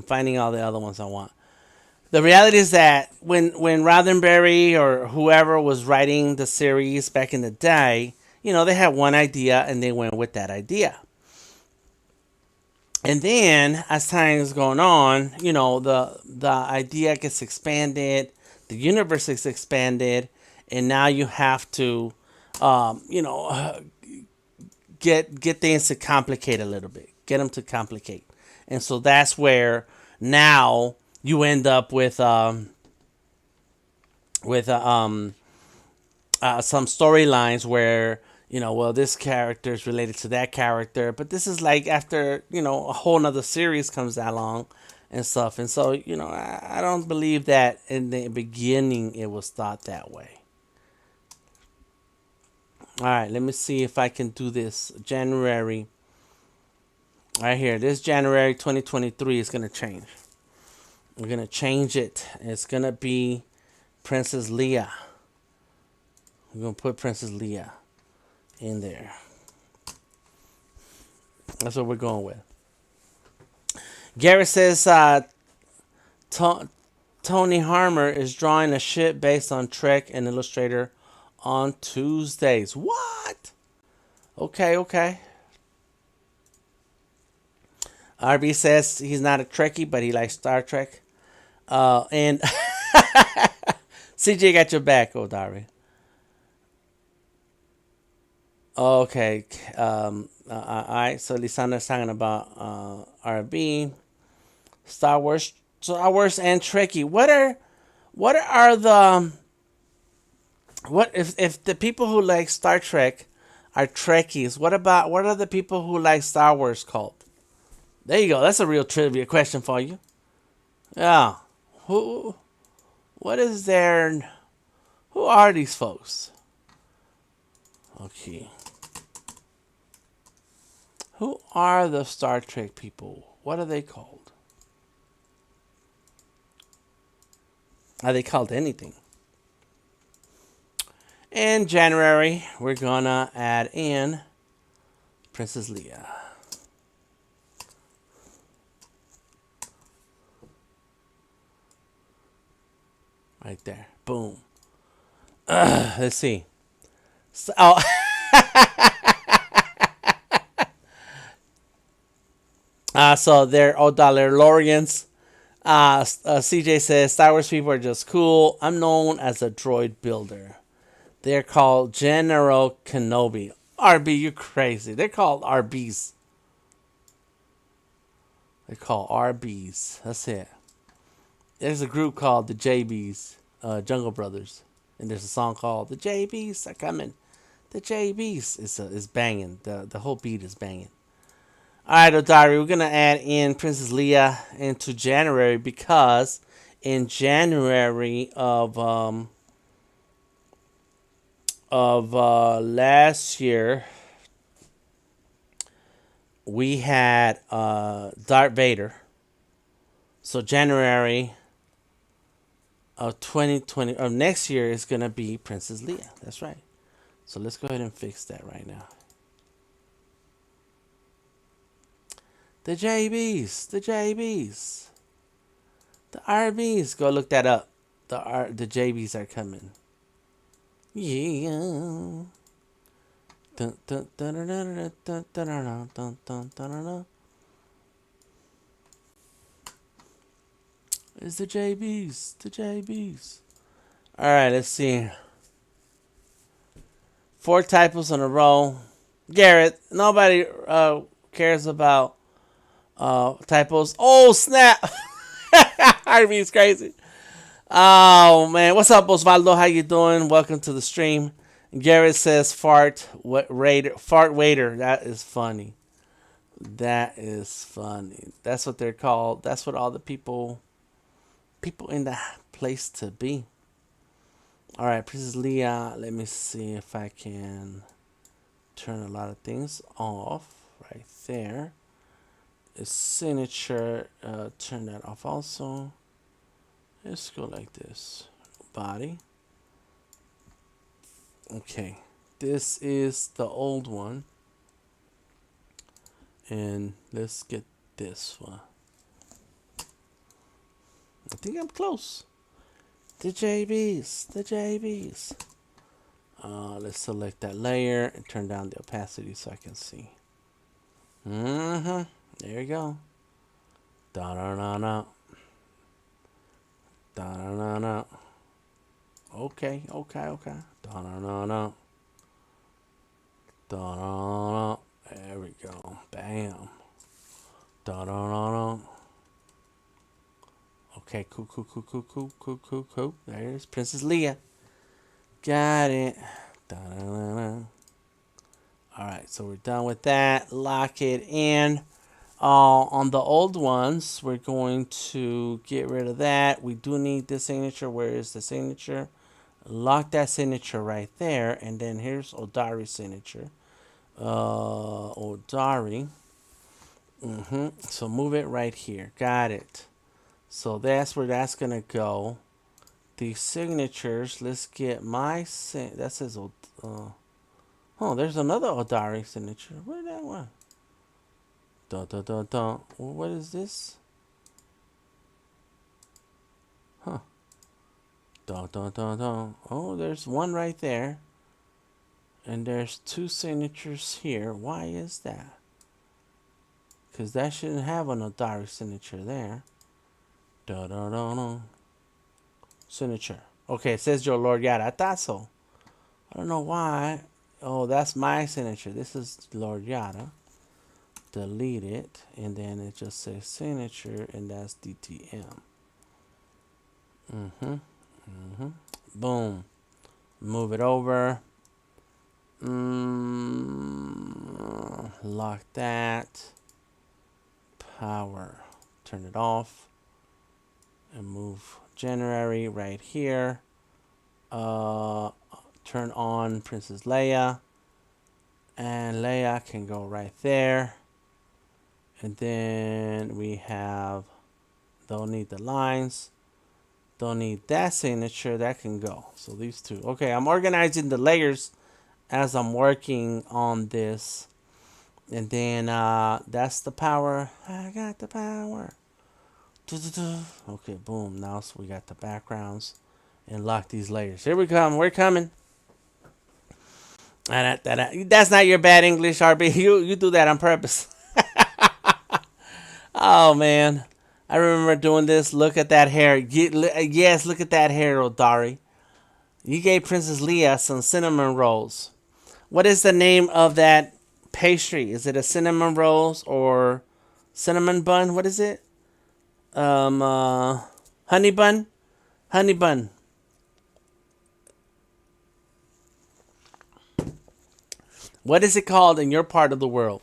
finding all the other ones I want. The reality is that when Roddenberry or whoever was writing the series back in the day, they had one idea and they went with that idea. And then as time's going on, the idea gets expanded, the universe is expanded, and now you have to, get things to complicate a little bit, get them to complicate, and so that's where now you end up with some storylines where this character is related to that character, but this is like after a whole nother series comes along and stuff, and so I don't believe that in the beginning it was thought that way. All right, let me see if I can do this. January, right here, this January 2023 is gonna change. We're gonna change it. It's gonna be Princess Leia. We're gonna put Princess Leia in there. That's what we're going with. Garrett says Tony Harmer is drawing a ship based on Trek and Illustrator on Tuesdays. What? Okay. RB says he's not a Trekkie, but he likes Star Trek. And CJ got your back, Odari. Okay. All right. So Lisandra's talking about RB, Star Wars, and Trekkie. What are the what if the people who like Star Trek are Trekkies? What are the people who like Star Wars called? There you go. That's a real trivia question for you. Yeah. Who? What is their? Who are these folks? Okay. Who are the Star Trek people? What are they called? Are they called anything? In January, we're gonna add in Princess Leia. Right there. Boom. Let's see. So, oh. So they're Odalorians. CJ says Star Wars people are just cool. I'm known as a droid builder. They're called General Kenobi. RB, you crazy. They're called RBs. They're called RBs. That's it. There's a group called the JBs, Jungle Brothers. And there's a song called The JBs Are Coming. The JBs is banging. The whole beat is banging. Alright, Odari, we're going to add in Princess Leia into January because in January of last year, we had Darth Vader. So January of 2020 of next year is gonna be Princess Leia. That's right. So let's go ahead and fix that right now. The JBs, the JBs, the RBs. Go look that up. The JBs are coming. Yeah. Dun, dun, dun, dun, dun, dun, dun, dun, dun, dun, dun, dun. It's the JBs. The JBs. Alright, let's see. 4 typos in a row. Garrett, nobody cares about typos. Oh, snap. RB's crazy. Oh, man. What's up, Osvaldo? How you doing? Welcome to the stream. Garrett says fart waiter. That is funny. That is funny. That's what they're called. That's what all the people in the place to be. All right, Princess Leia. Let me see if I can turn a lot of things off right there. Its signature. Turn that off also. Let's go like this. Body. Okay. This is the old one. And let's get this one. I think I'm close. The JBs. The JBs. Let's select that layer and turn down the opacity so I can see. There you go. Da-da-da-da. Da-da-da-da. Okay. Da-da-da-da. Da-da-da-da. There we go. Bam. Da-da-da-da. Okay, cool. There's Princess Leia. Got it. Da-da-da-da. Alright, so we're done with that. Lock it in. On the old ones, we're going to get rid of that. We do need this signature. Where is the signature? Lock that signature right there. And then here's Odari's signature. Odari. So move it right here. Got it. So that's where that's going to go. The signatures, let's get my that says oh, there's another Odari signature. Where that one? What is this? Huh. Oh, there's one right there. And there's 2 signatures here. Why is that? Because that shouldn't have an Odari signature there. signature. Okay, it says your Lord Yada. I thought so. I don't know why. Oh, that's my signature. This is Lord Yada. Delete it, and then it just says signature, and that's DTM. Boom. Move it over. Lock that. Power. Turn it off. And move January right here. Turn on Princess Leia. And Leia can go right there. And then we have, don't need the lines. Don't need that signature. That can go. So these two. Okay, I'm organizing the layers as I'm working on this. And then that's the power. I got the power. Okay, boom. Now so we got the backgrounds and lock these layers. Here we come. We're coming. That's not your bad English, RB. You do that on purpose. Oh, man. I remember doing this. Look at that hair. Yes, look at that hair, Odari. You gave Princess Leia some cinnamon rolls. What is the name of that pastry? Is it a cinnamon rolls or cinnamon bun? What is it? Honey bun? Honey bun. What is it called in your part of the world?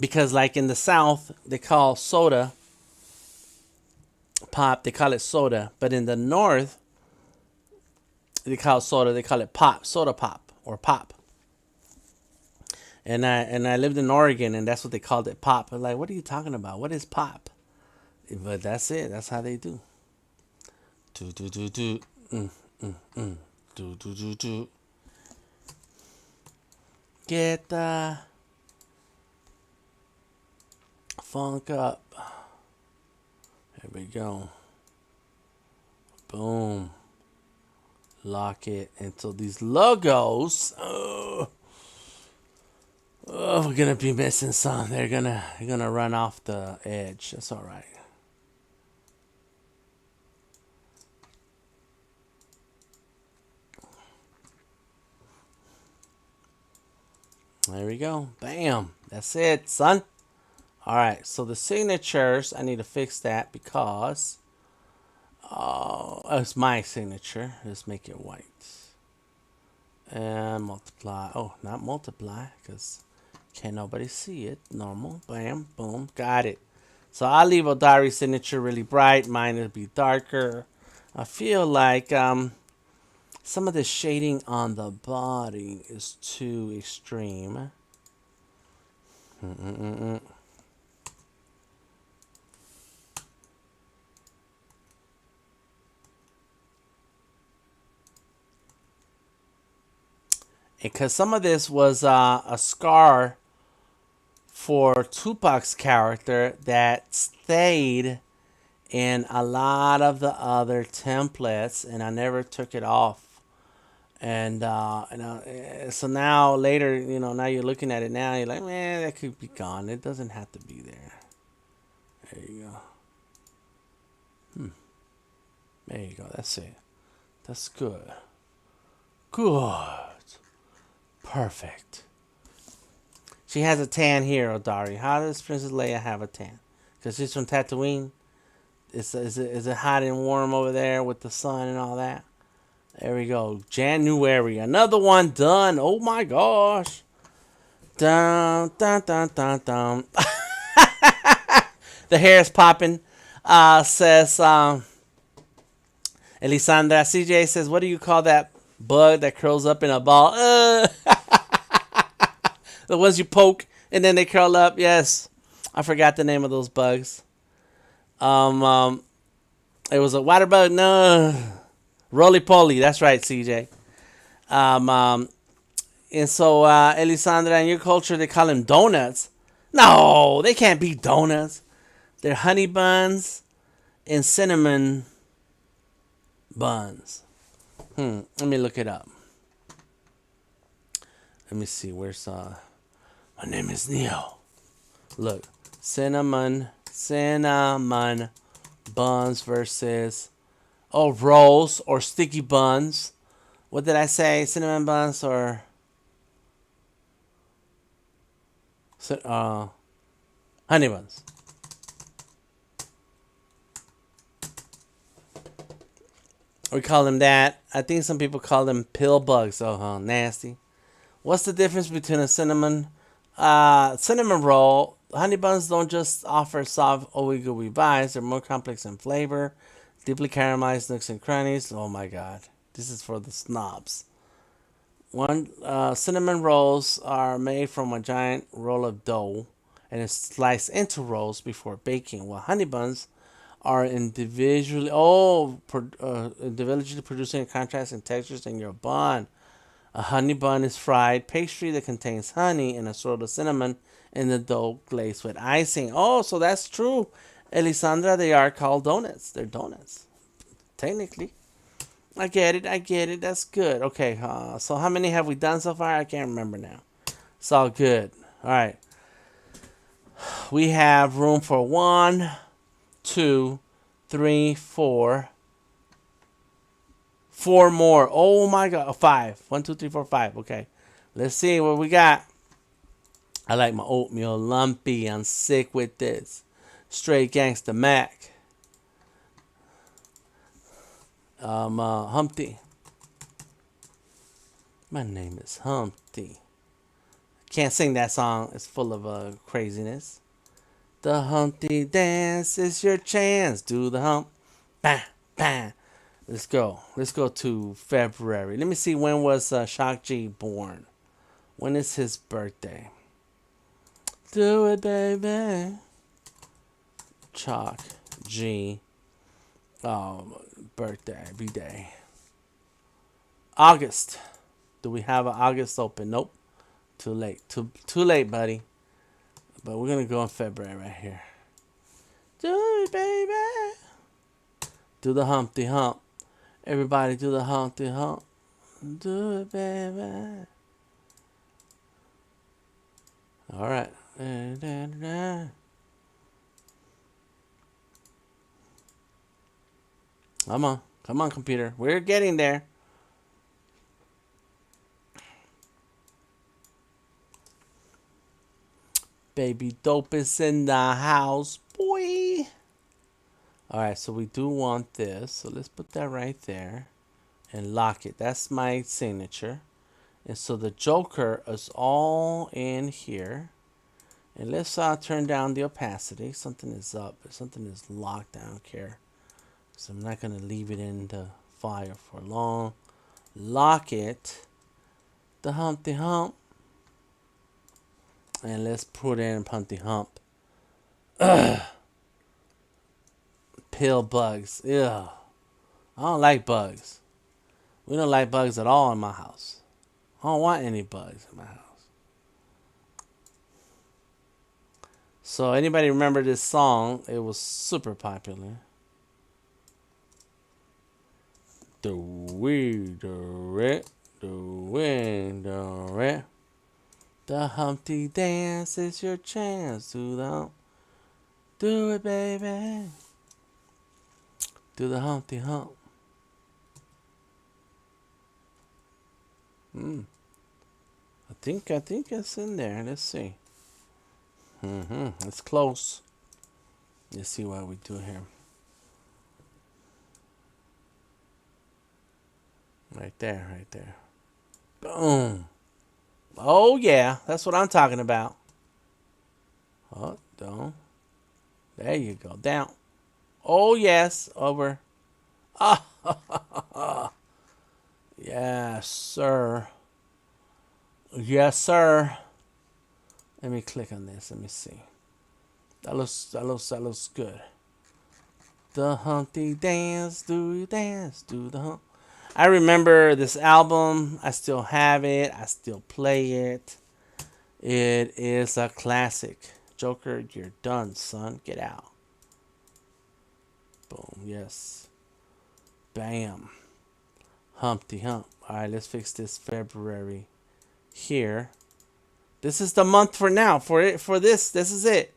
Because like in the South, they call soda pop. They call it soda. But in the North, they call it soda. They call it pop. Soda pop or pop. And I lived in Oregon, and that's what they called it, pop. I'm like, what are you talking about? What is pop? But that's it. That's how they do. Do do do do. Do do do do. Get the funk up. There we go. Boom. Lock it until these logos. Oh, we're gonna be missing some. They're gonna run off the edge. That's all right. There we go. Bam. That's it, son. All right. So the signatures, I need to fix that because it's my signature. Let's make it white. And multiply. Oh, not multiply because can't nobody see it. Normal. Bam. Boom. Got it. So I'll leave Odari's signature really bright. Mine will be darker. I feel like some of the shading on the body is too extreme. Because some of this was a scar for Tupac's character that stayed in a lot of the other templates, and I never took it off. And so now later, now you're looking at it now, you're like, man, that could be gone. It doesn't have to be there. There you go. There you go. That's it. That's good. Good. Perfect. She has a tan here, Odari. How does Princess Leia have a tan? Because she's from Tatooine. Is it hot and warm over there with the sun and all that? There we go. January. Another one done. Oh my gosh. Dun, dun, dun, dun, dun. The hair is popping. Says Elisandra. CJ says, what do you call that bug that curls up in a ball? The ones you poke and then they curl up. Yes. I forgot the name of those bugs. It was a water bug. No. Roly-poly, that's right, CJ. And so, Elisandra, in your culture, they call them donuts. No, they can't be donuts. They're honey buns and cinnamon buns. Let me look it up. Let me see, where's, my name is Neo. Look, cinnamon buns versus... Oh, rolls or sticky buns. What did I say? Cinnamon buns or honey buns. We call them that. I think some people call them pill bugs. Oh, nasty. What's the difference between a cinnamon roll? Honey buns don't just offer soft ooey gooey bites. They're more complex in flavor, deeply caramelized nooks and crannies. Oh my god, this is for the snobs. One cinnamon rolls are made from a giant roll of dough and is sliced into rolls before baking, while honey buns are individually producing contrast and textures in your bun. A honey bun is fried pastry that contains honey and a swirl of cinnamon in the dough glazed with icing. Oh, so that's true. Elisandra, they are called donuts. They're donuts. Technically. I get it. I get it. That's good. Okay, so how many have we done so far? I can't remember now. It's all good. All right. We have room for 1, 2, 3, 4. 4 more. Oh my god. 5. 1, 2, 3, 4, 5. Okay. Let's see what we got. I like my oatmeal lumpy. I'm sick with this. Straight Gangsta Mac. Humpty. My name is Humpty. Can't sing that song. It's full of craziness. The Humpty Dance is your chance. Do the hump. Bam, bam. Let's go. Let's go to February. Let me see, when was Shock G born? When is his birthday? Do it, baby. Shock G. Birthday every day. August. Do we have an August open? Nope. Too late. Too late, buddy. But we're gonna go in February right here. Do it, baby. Do the Humpty Hump. Everybody do the Humpty Hump. Do it, baby. All right. Come on. Come on, computer. We're getting there. Baby Dope is in the house, boy. Alright, so we do want this. So let's put that right there and lock it. That's my signature. And so the Joker is all in here. And let's turn down the opacity. Something is up. Something is locked. I don't care. So I'm not going to leave it in the fire for long. Lock it. The Humpty Hump. And let's put in Humpty Hump. Ugh. Pill bugs. Ew. I don't like bugs. We don't like bugs at all in my house. I don't want any bugs in my house. So anybody remember this song? It was super popular. Do it. The Humpty Dance is your chance to the hump. Do it, baby. Do the Humpty Hump. I think it's in there. Let's see. It's close. Let's see what we do here. Right there. Boom. Oh yeah, that's what I'm talking about. Oh, down. There you go. Down. Oh yes, over. Ah, yes, sir. Yes, sir. Let me click on this. Let me see. That looks good. The Humpty Dance, do you dance, do the hump. I remember this album. I still have it. I still play it. It is a classic. Joker, you're done, son. Get out. Boom. Yes. Bam. Humpty Hump. All right, let's fix this February here. This is the month for now. For this is it.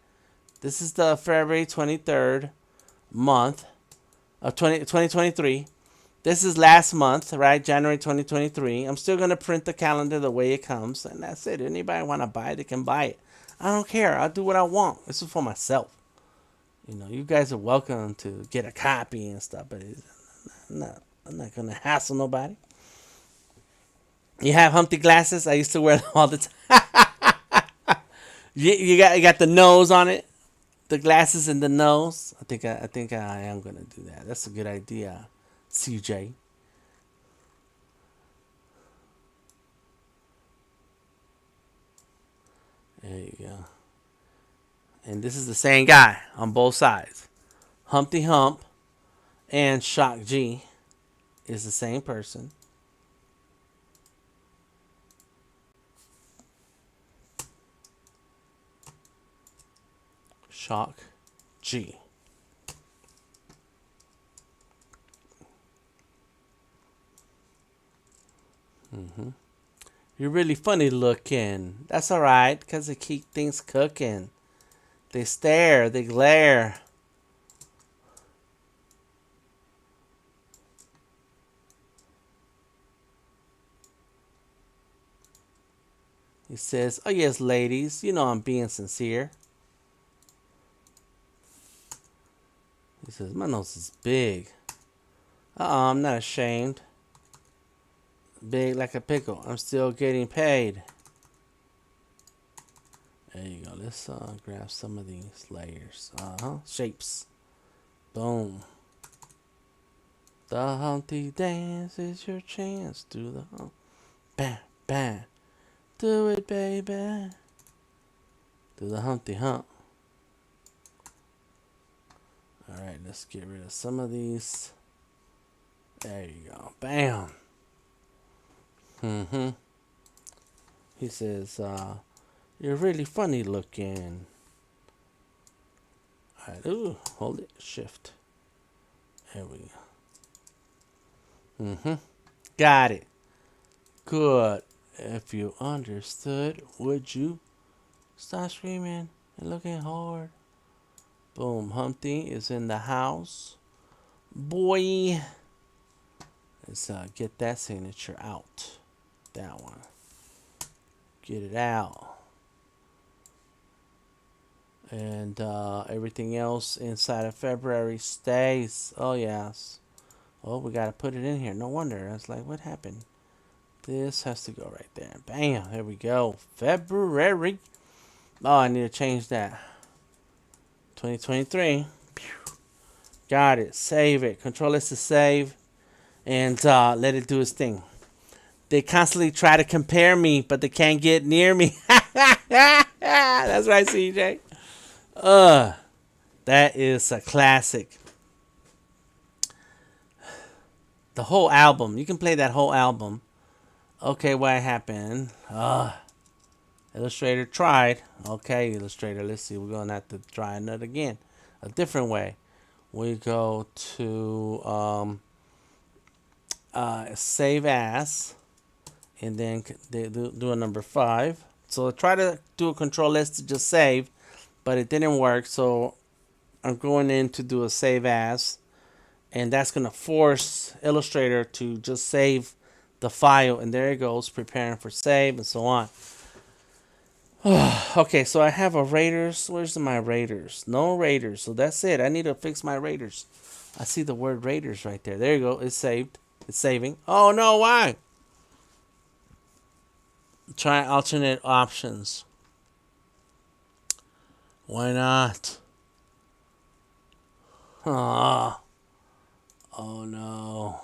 This is the February 23rd month. of 2023. This is last month, right? January 2023. I'm still going to print the calendar the way it comes, and that's it. Anybody want to buy it, they can buy it. I don't care. I'll do what I want. This is for myself. You know, you guys are welcome to get a copy and stuff, but I'm not going to hassle nobody. You have Humpty glasses? I used to wear them all the time. you got the nose on it, the glasses and the nose. I think I am gonna do that. That's a good idea, CJ. There you go. And this is the same guy on both sides. Humpty Hump and Shock G is the same person. Shock G. You're really funny looking. That's alright, because they keep things cooking. They stare, they glare. He says, oh yes, ladies, you know I'm being sincere. He says, my nose is big. I'm not ashamed. Big like a pickle. I'm still getting paid. There you go. Let's grab some of these layers. Shapes. Boom. The Humpty dance is your chance. Do the hump. Bam, bam. Do it, baby. Do the Humpty hump. Alright, let's get rid of some of these. There you go. Bam. He says, you're really funny looking. Alright, ooh, hold it. Shift. There we go. Got it. Good. If you understood, would you stop screaming and looking hard? Boom. Humpty is in the house. Boy. Let's get that signature out. That one. Get it out. And everything else inside of February stays. Oh, yes. Oh, we got to put it in here. No wonder. I was like, what happened? This has to go right there. Bam. There we go. February. Oh, I need to change that. 2023. Got it. Save it. Control S to save. And let it do its thing. They constantly try to compare me, but they can't get near me. That's right, CJ. That is a classic. The whole album. You can play that whole album. Okay, what happened? Illustrator tried. Okay, Illustrator. Let's see. We're going to have to try it again. A different way. We go to save as. And then they do a number 5. So I try to do a control S to just save. But it didn't work. So I'm going in to do a save as. And that's going to force Illustrator to just save the file. And there it goes. Preparing for save and so on. Okay, so I have a Raiders. Where's my Raiders? No Raiders. So that's it. I need to fix my Raiders. I see the word Raiders right there. There you go. It's saved. It's saving. Oh, no. Why? Try alternate options. Why not? Oh no.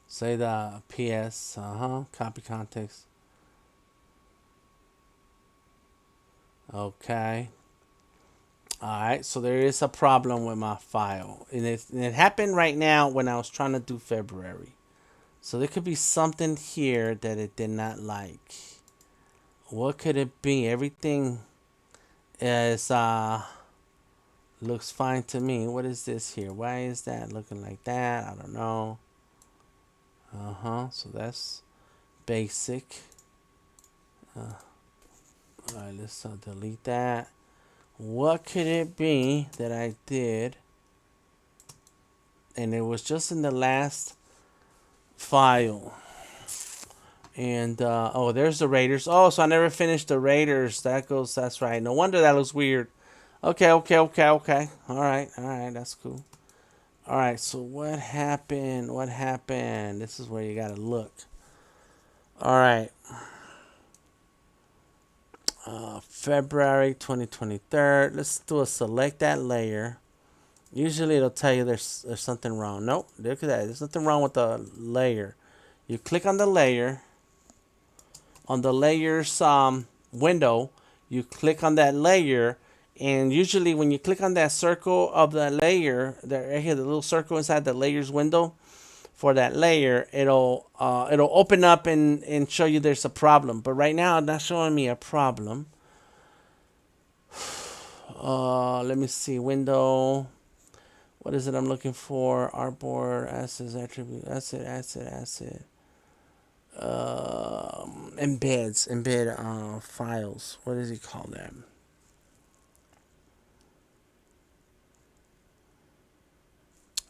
Say the PS. Copy context. Okay. Alright, so there is a problem with my file. And it happened right now when I was trying to do February. So there could be something here that it did not like. What could it be? Everything is looks fine to me. What is this here? Why is that looking like that? I don't know. So that's basic. All right, let's delete that. What could it be that I did? And it was just in the last file. And oh, there's the Raiders. Oh, so I never finished the Raiders. That's right. No wonder that looks weird. Okay. All right, that's cool. All right, so what happened? What happened? This is where you gotta look. All right. February 2023. Let's do a select that layer. Usually it'll tell you there's something wrong. Nope, look at that. There's nothing wrong with the layer. You click on the layer. On the layers window, you click on that layer, and usually when you click on that circle of the layer, right here, the little circle inside the layers window for that layer, it'll open up and show you there's a problem. But right now, it's not showing me a problem. Let me see, window. What is it I'm looking for? Artboard, assets, attribute, asset. Embed files. What does he call them?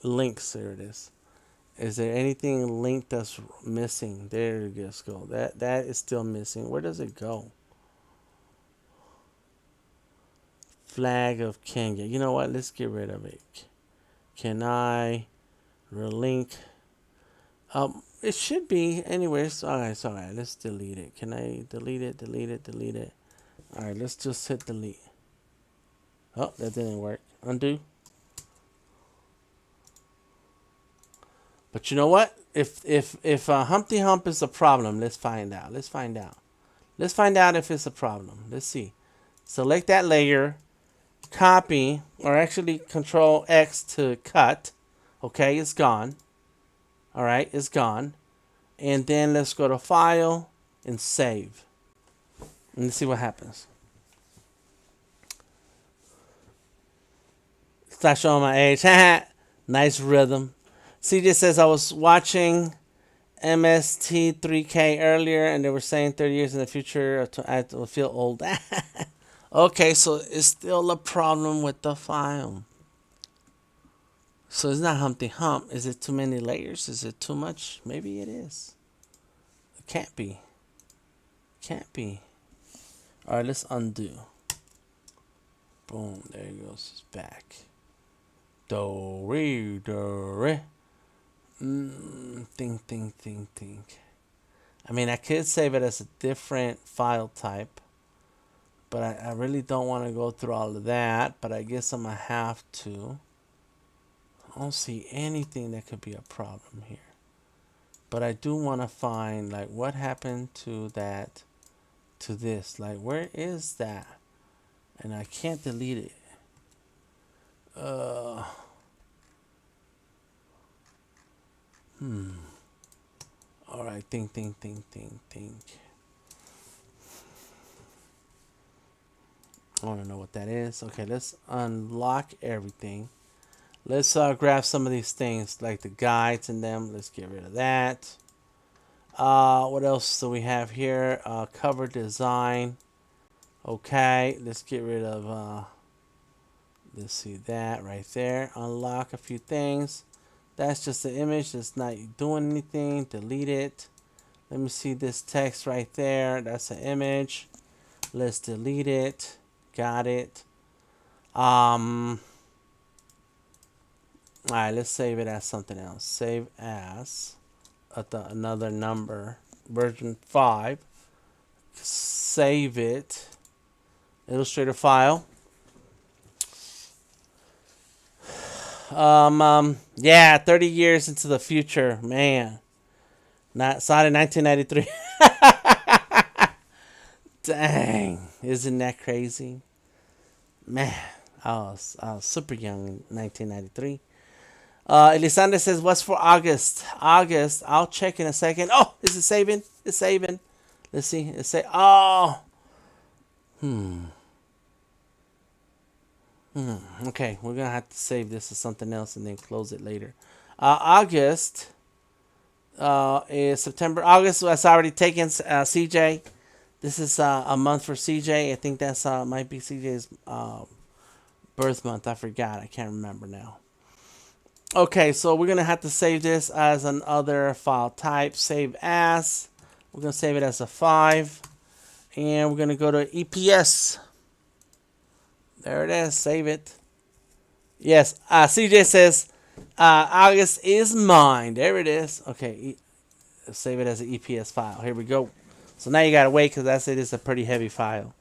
Links. There it is. Is there anything linked that's missing? There it goes. Go. That is still missing. Where does it go? Flag of Kenya. You know what? Let's get rid of it. Can I relink? It should be. Anyways, alright, let's delete it. Can I delete it? Delete it. Alright, let's just hit delete. Oh, that didn't work. Undo. But you know what? If Humpty Hump is a problem, let's find out. Let's find out if it's a problem. Let's see. Select that layer, copy, or actually Control X to cut. Okay, it's gone. All right, it's gone. And then let's go to File and Save. And let's see what happens. Stop showing my age. Nice rhythm. CJ says I was watching MST3K earlier, and they were saying 30 years in the future I will feel old. Okay, so it's still a problem with the file. So it's not Humpty Hump. Is it too many layers? Is it too much? Maybe it is. It can't be. Can't be. All right, let's undo. Boom, there it goes. It's back. Do, re, do, re. Think. I mean, I could save it as a different file type, but I really don't want to go through all of that, but I guess I'm going to have to. I don't see anything that could be a problem here. But I do want to find, like, what happened to that, to this. Like, where is that? And I can't delete it. All right, think. I want to know what that is. Okay, let's unlock everything. Let's grab some of these things, like the guides and them. Let's get rid of that. What else do we have here? Cover design. Okay, let's get rid of, let's see that right there. Unlock a few things. That's just the image. That's not doing anything. Delete it. Let me see this text right there. That's an image. Let's delete it. Got it. Alright, let's save it as something else. Save as another number. Version 5. Save it. Illustrator file. Yeah, 30 years into the future, man. Started 1993. Dang, isn't that crazy? Man, I was super young in 1993. Elisandra says, what's for August? August, I'll check in a second. Oh, is it saving? It's saving. Let's see. It's say, oh. Okay, we're gonna have to save this as something else and then close it later. August is September. August was already taken. CJ, This is a month for CJ. I think that's might be CJ's birth month. I forgot. I can't remember now. Okay, so we're gonna have to save this as another file type. Save as. We're gonna save it as a 5, and we're gonna go to EPS. There it is. Save it. Yes. CJ says August is mine. There it is. Okay. Save it as an EPS file. Here we go. So now you gotta wait because that's it. It's a pretty heavy file.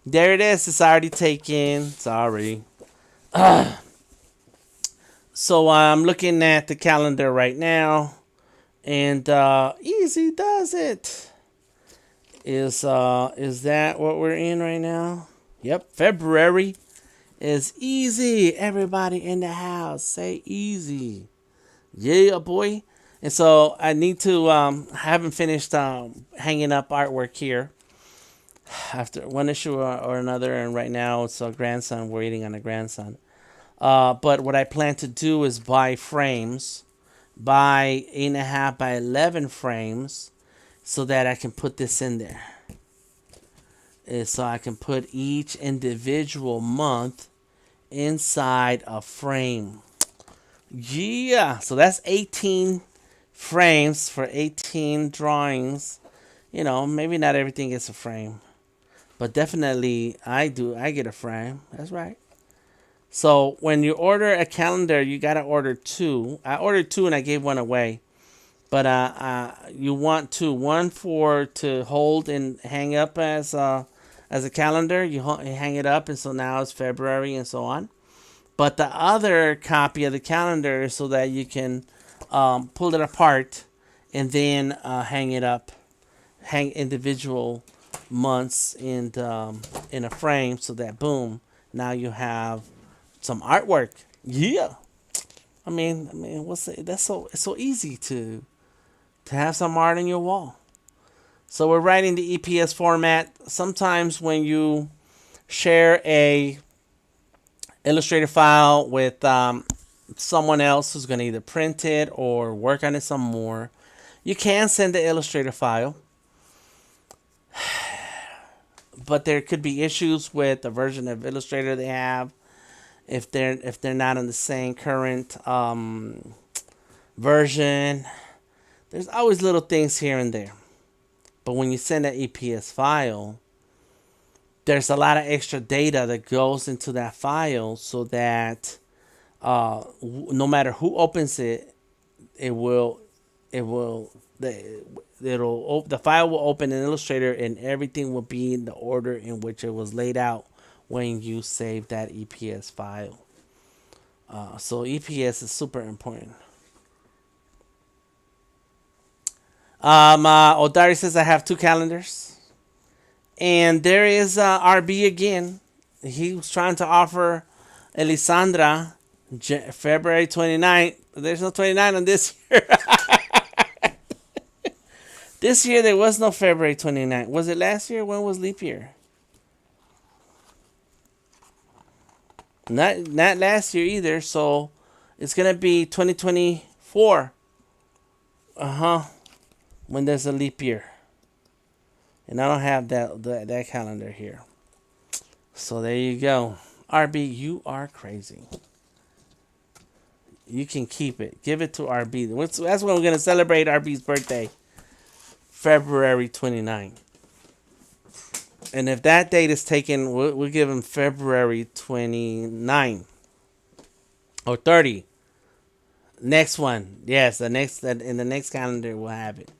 There it is. It's already taken. Sorry. So I'm looking at the calendar right now, and easy does it. Is that what we're in right now? Yep, February is easy. Everybody in the house, say easy. Yeah, boy. And so I need to. I haven't finished hanging up artwork here. After one issue or another, and right now it's a grandson. We're waiting on a grandson. But what I plan to do is buy frames, buy 8.5 by 11 frames, so that I can put this in there. So I can put each individual month inside a frame. Yeah, so that's 18 frames for 18 drawings. You know, maybe not everything gets a frame, but definitely I do. I get a frame. That's right. So when you order a calendar, you gotta order 2. I ordered 2 and I gave one away. But you want 2. One for to hold and hang up as a calendar. You hang it up, and so now it's February and so on. But the other copy of the calendar is so that you can pull it apart and then hang it up, hang individual months in a frame, so that boom, now you have some artwork. Yeah, I mean, it's so easy to have some art in your wall. So we're writing the EPS format. Sometimes when you share a Illustrator file with someone else who's going to either print it or work on it some more, you can send the Illustrator file. But there could be issues with the version of Illustrator they have. If they're not on the same current version, there's always little things here and there. But when you send an EPS file, there's a lot of extra data that goes into that file, so that no matter who opens it, the file will open in Illustrator, and everything will be in the order in which it was laid out when you save that EPS file. So EPS is super important. Odari says I have 2 calendars. And there is RB again. He was trying to offer Elisandra February 29th. There's no 29 on this year. This year there was no February 29th. Was it last year? When was leap year? Not last year either. So it's gonna be 2024. When there's a leap year. And I don't have that calendar here. So there you go. RB, you are crazy. You can keep it. Give it to RB. That's when we're going to celebrate RB's birthday. February 29th. And if that date is taken, we'll give him February 29 or 30. Next one. Yes, in the next calendar we'll have it.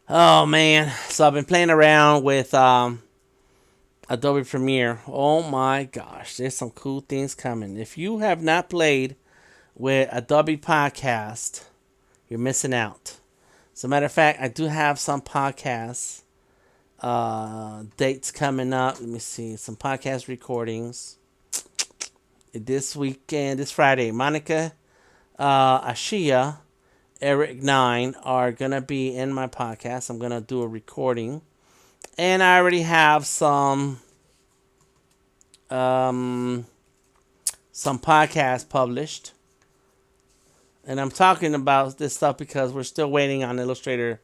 Oh man, so I've been playing around with Adobe Premiere. Oh my gosh, there's some cool things coming. If you have not played with Adobe Podcast, you're missing out. As a matter of fact, I do have some podcast dates coming up. Let me see, some podcast recordings this weekend, this Friday. Monica Ashia, Eric 9 are gonna be in my podcast. I'm gonna do a recording, and I already have some podcasts published. And I'm talking about this stuff because we're still waiting on Illustrator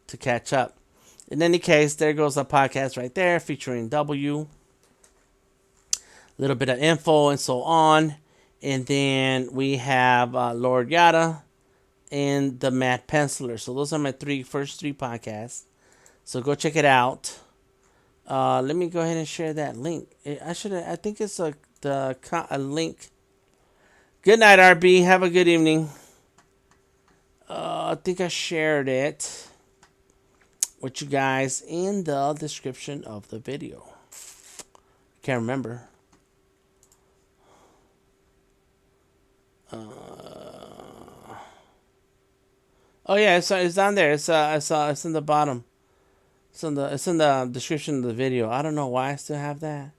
to catch up. In any case, there goes a podcast right there featuring W. A little bit of info and so on. And then we have Lord Yada and the Matte Penciler. So those are my first three podcasts. So go check it out. Let me go ahead and share that link. I think it's a link. Good night, RB. Have a good evening. I think I shared it with you guys in the description of the video. Can't remember. Oh yeah, it's down there. It's in the bottom. It's in the description of the video. I don't know why I still have that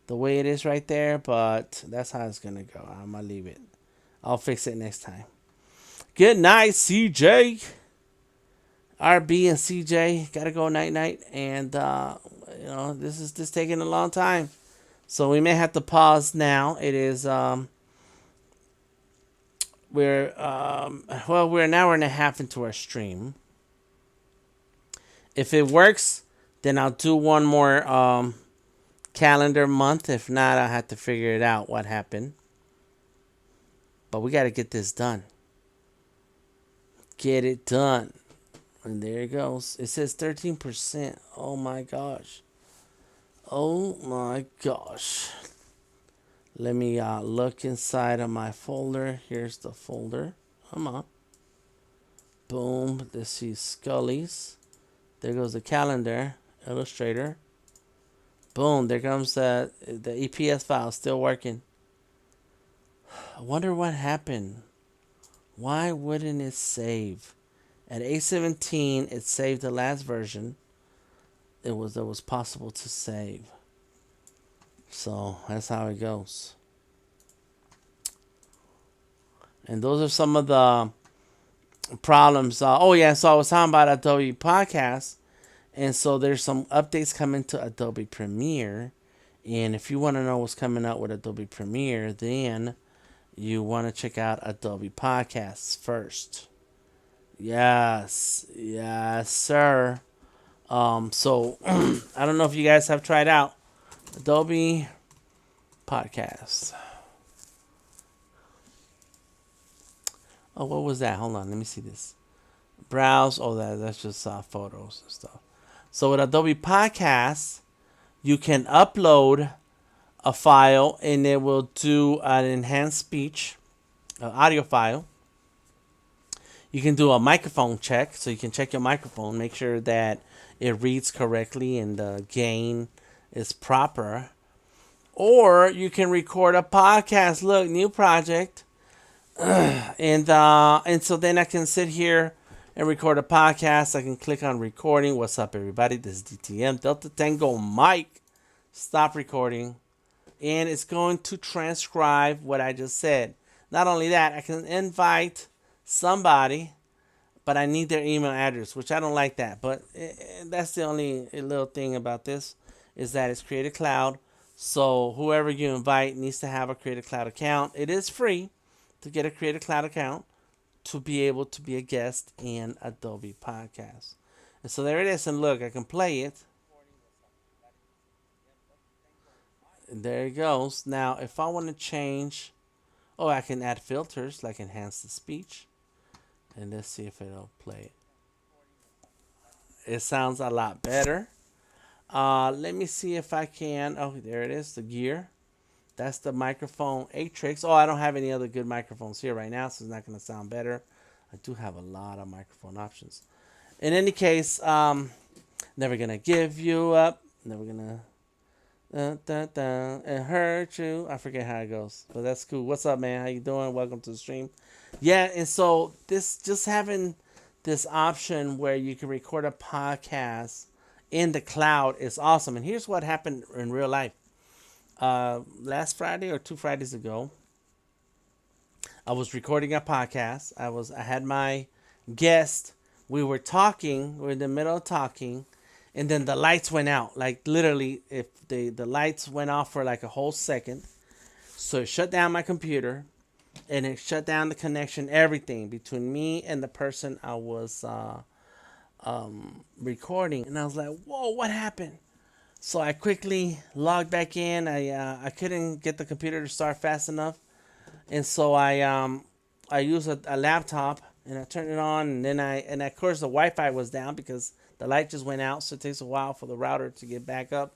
the way it is right there, but that's how it's gonna go. I'm gonna leave it. I'll fix it next time. Good night, CJ. RB and CJ gotta go night, and this is taking a long time, so we may have to pause now. It is we're an hour and a half into our stream. If it works, then I'll do one more calendar month. If not, I'll have to figure it out what happened. But we got to get this done. Get it done. And there it goes. It says 13%. Oh my gosh. Oh my gosh. Let me look inside of my folder. Here's the folder. Come on. Boom. Let's see Skully's. There goes the calendar. Illustrator. Boom. There comes the EPS file. Still working. I wonder what happened. Why wouldn't it save? At 8:17, it saved the last version. It was possible to save. So that's how it goes. And those are some of the problems. So I was talking about Adobe Podcast. And so there's some updates coming to Adobe Premiere. And if you want to know what's coming out with Adobe Premiere, then you want to check out Adobe Podcasts first. Yes, sir. So I don't know if you guys have tried out Adobe Podcast. Oh, what was that? Hold on, let me see this. Browse. Oh, that's just photos and stuff. So with Adobe Podcasts, you can upload a file and it will do an enhanced speech, audio file. You can do a microphone check, so you can check your microphone, make sure that it reads correctly and the gain is proper. Or you can record a podcast. Look, new project. And so then I can sit here and record a podcast. I can click on recording. What's up, everybody? This is DTM Delta Tango Mike. Stop recording. And it's going to transcribe what I just said. Not only that, I can invite somebody, but I need their email address, which I don't like that. But that's the only little thing about this, is that it's Creative Cloud. So whoever you invite needs to have a Creative Cloud account. It is free to get a Creative Cloud account to be able to be a guest in Adobe Podcast. And so there it is. And look, I can play it. And there it goes. Now, if I want to change, I can add filters like enhance the speech. And let's see if it'll play it. It sounds a lot better. Let me see if I can. Oh, there it is, the gear. That's the microphone Atrix. Oh, I don't have any other good microphones here right now, so it's not going to sound better. I do have a lot of microphone options. In any case, never going to give you up. Never going to it hurt you. I forget how it goes, but that's cool. What's up, man? How you doing? Welcome to the stream. Yeah, and so just having this option where you can record a podcast in the cloud is awesome. And here's what happened in real life. Last Friday or 2 Fridays ago, I was recording a podcast. I had my guest. We were talking. We're in the middle of talking, and then the lights went out. Like literally, if the lights went off for like a whole second, so it shut down my computer, and it shut down the connection, everything between me and the person I was recording, and I was like, "Whoa, what happened?" So I quickly logged back in. I couldn't get the computer to start fast enough, and so I used a laptop and I turned it on, and then and of course the Wi-Fi was down because the light just went out, so it takes a while for the router to get back up.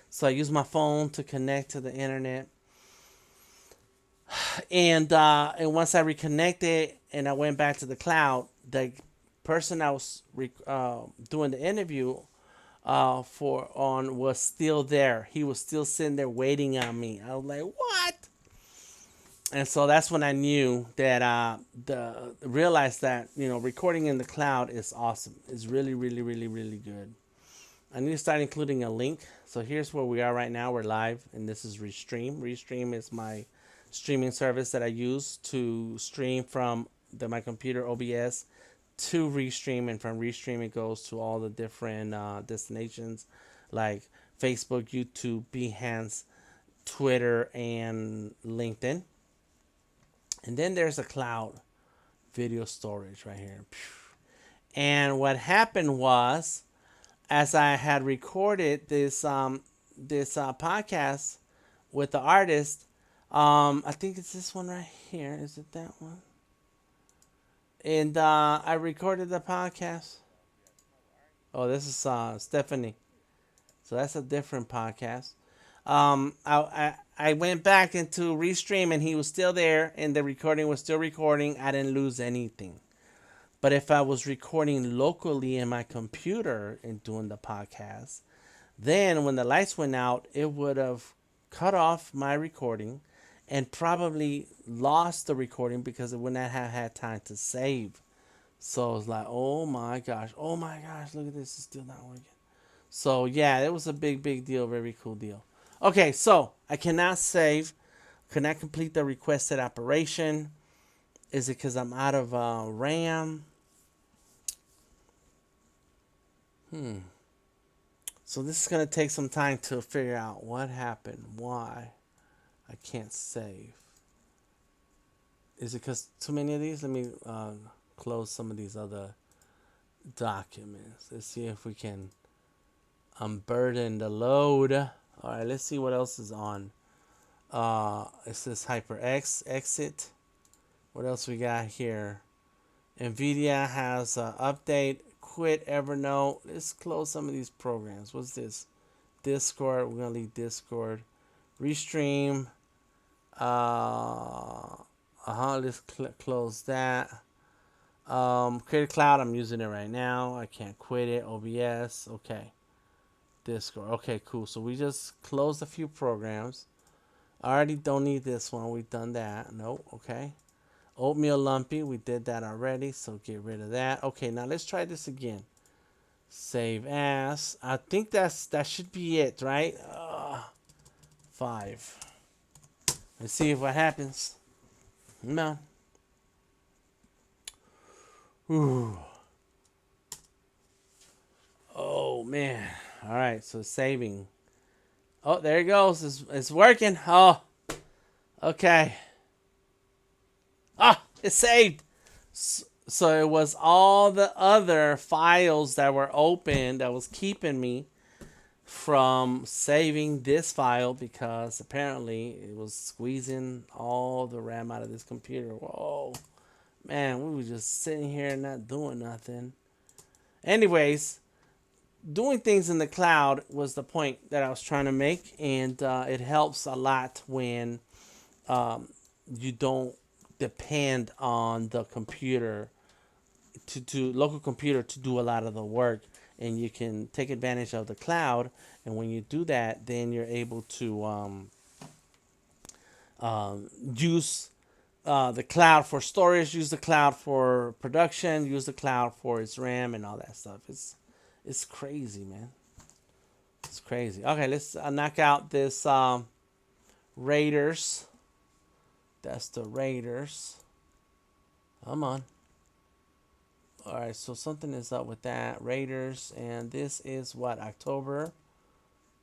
So I used my phone to connect to the internet, and once I reconnected and I went back to the cloud, the person I was doing the interview for on was still there. He was still sitting there waiting on me. I was like, what? And so that's when I knew that the realized that recording in the cloud is awesome. It's really really really really good. I need to start including a link. So here's where we are right now. We're live, and this is Restream. Restream is my streaming service that I use to stream from my computer OBS to Restream, and from Restream it goes to all the different destinations like Facebook, YouTube, Behance, Twitter, and LinkedIn. And then there's a cloud video storage right here. And what happened was, as I had recorded this podcast with the artist, I think it's this one right here. Is it that one? And I recorded the podcast. Oh, this is Stephanie. So that's a different podcast. I went back into Restream, and he was still there, and the recording was still recording. I didn't lose anything. But if I was recording locally in my computer and doing the podcast, then when the lights went out, it would have cut off my recording and probably lost the recording because it would not have had time to save. So it's like, oh my gosh, look at this, it's still not working. So yeah, it was a big, big deal, very cool deal. Okay, so I cannot save, cannot complete the requested operation. Is it because I'm out of RAM? So this is going to take some time to figure out what happened, why I can't save. Is it because too many of these? Let me close some of these other documents. Let's see if we can unburden the load. All right, let's see what else is on. It says HyperX, exit. What else we got here? NVIDIA has update, quit Evernote. Let's close some of these programs. What's this? Discord. We're going to leave Discord. Restream. Let's close that. Creative Cloud. I'm using it right now. I can't quit it. OBS. Okay. Discord. Okay, cool. So we just closed a few programs. I already don't need this one. We've done that. Nope. Okay. Oatmeal Lumpy. We did that already. So get rid of that. Okay, now let's try this again. Save as. I think that should be it, right? 5. Let's see what happens. No. Ooh. Oh man. All right, so saving. Oh, there it goes. It's working. Oh. Okay. Ah, it's saved. So it was all the other files that were open that was keeping me from saving this file, because apparently it was squeezing all the RAM out of this computer. Whoa, man, we were just sitting here not doing nothing. Anyways, doing things in the cloud was the point that I was trying to make, and it helps a lot when you don't depend on the computer to local computer to do a lot of the work, and you can take advantage of the cloud. And when you do that, then you're able to use the cloud for storage, use the cloud for production, use the cloud for its RAM and all that stuff. It's crazy, man. It's crazy. Okay, let's knock out this Raiders. That's the Raiders. Come on. All right, so something is up with that. Raiders, and this is what, October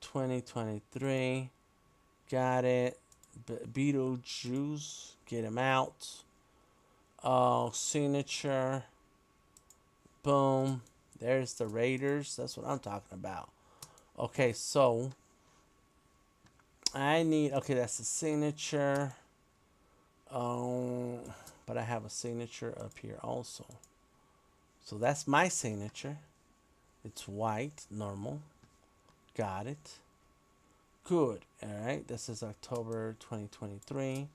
2023. Got it. Beetlejuice, get him out. Oh, signature. Boom. There's the Raiders. That's what I'm talking about. Okay, so I need, okay, that's the signature. But I have a signature up here also. So that's my signature. It's white, normal. Got it. Good. All right. This is October 2023.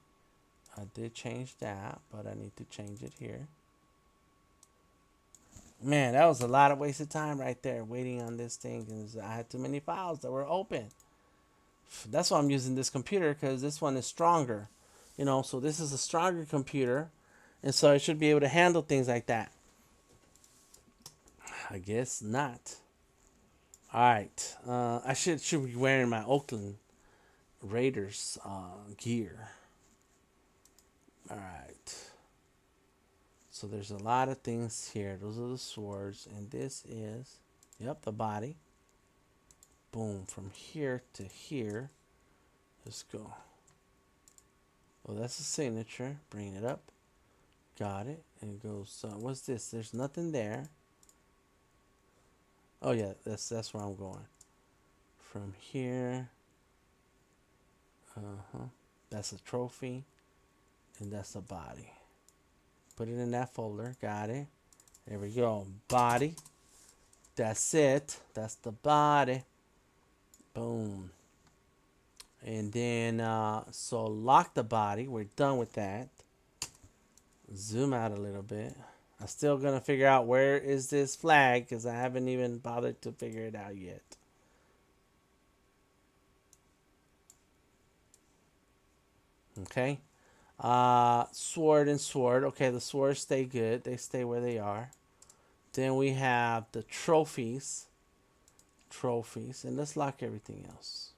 I did change that, but I need to change it here. Man, that was a lot of wasted time right there waiting on this thing because I had too many files that were open. That's why I'm using this computer, because this one is stronger. You know, so this is a stronger computer, and so I should be able to handle things like that. I guess not. All right. I should be wearing my Oakland Raiders gear. All right. So there's a lot of things here. Those are the swords, and this is, yep, the body. Boom, from here to here. Let's go. Well, that's the signature. Bring it up. Got it. And it goes, what's this? There's nothing there. Oh yeah, that's where I'm going. From here. That's a trophy. And that's the body. Put it in that folder. Got it. There we go. Body. That's it. That's the body. Boom. And then, so lock the body. We're done with that. Zoom out a little bit. I'm still going to figure out where is this flag, because I haven't even bothered to figure it out yet. Okay. Sword and sword. Okay, the swords stay good. They stay where they are. Then we have the trophies. Trophies. And let's lock everything else.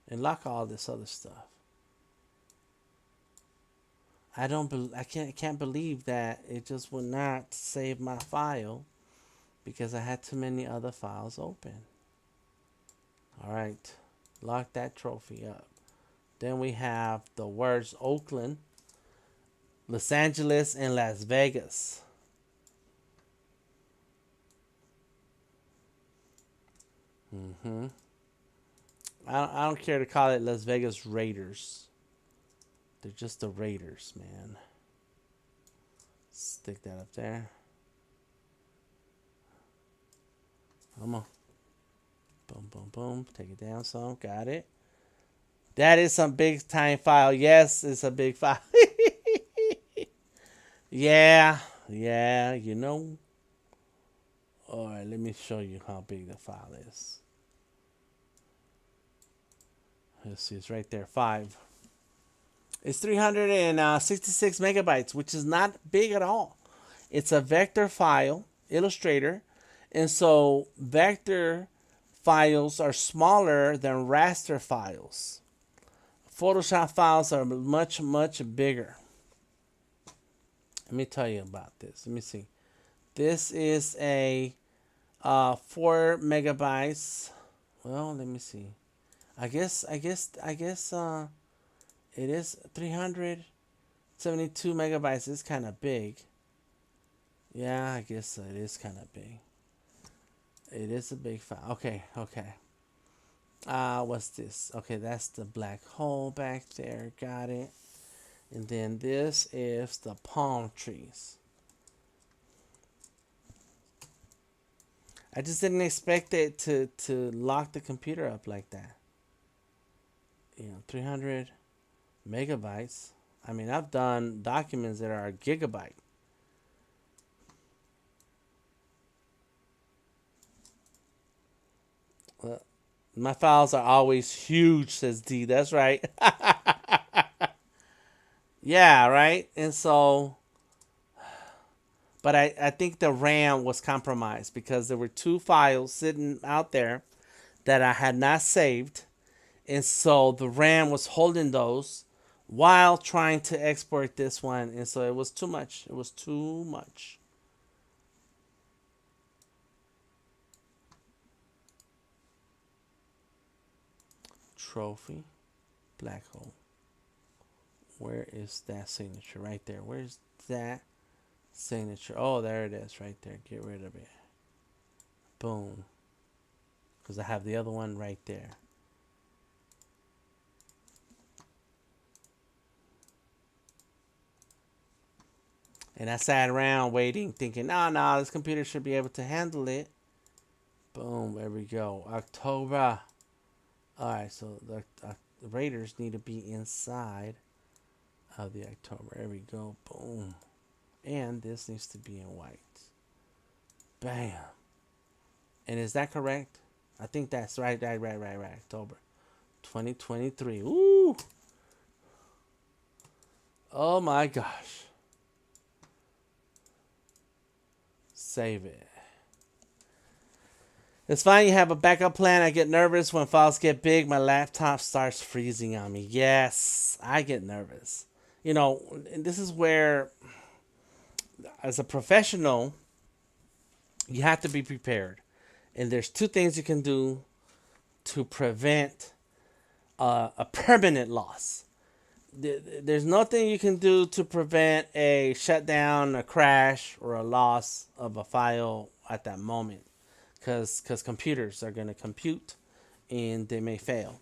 And lock all this other stuff. I can't believe that it just would not save my file because I had too many other files open. All right. Lock that trophy up. Then we have the words Oakland, Los Angeles, and Las Vegas. I don't care to call it Las Vegas Raiders. They're just the Raiders, man. Stick that up there. Come on. Boom, boom, boom. Take it down some. Got it. That is some big time file. Yes, it's a big file. Yeah, you know. All right, let me show you how big the file is. Let's see, it's right there, 5. It's 366 megabytes, which is not big at all. It's a vector file, Illustrator, and so vector files are smaller than raster files. Photoshop files are much, much bigger. Let me tell you about this. Let me see. This is a 4 megabytes. Well, let me see. I guess it is 372 megabytes. It's kind of big. Yeah, I guess it is kind of big. It is a big file. Okay. What's this? Okay, that's the black hole back there. Got it. And then this is the palm trees. I just didn't expect it to lock the computer up like that. 300 megabytes. I mean, I've done documents that are a gigabyte. Well, my files are always huge, says D. That's right. Yeah, right? And so, but I think the RAM was compromised because there were 2 files sitting out there that I had not saved. And so the RAM was holding those while trying to export this one. And so it was too much. It was too much. Trophy. Black hole. Where is that signature? Right there. Where's that signature? Oh, there it is right there. Get rid of it. Boom. Because I have the other one right there. And I sat around waiting, thinking, no, this computer should be able to handle it. Boom, there we go. October. Alright, so the Raiders need to be inside of the October. There we go. Boom. And this needs to be in white. Bam. And is that correct? I think that's right. October 2023. Ooh. Oh my gosh. Save it. It's fine. You have a backup plan. I get nervous when files get big. My laptop starts freezing on me. Yes, I get nervous. You know, and this is where, as a professional, you have to be prepared. And there's two things you can do to prevent a permanent loss. There's nothing you can do to prevent a shutdown, a crash, or a loss of a file at that moment. Because computers are going to compute and they may fail.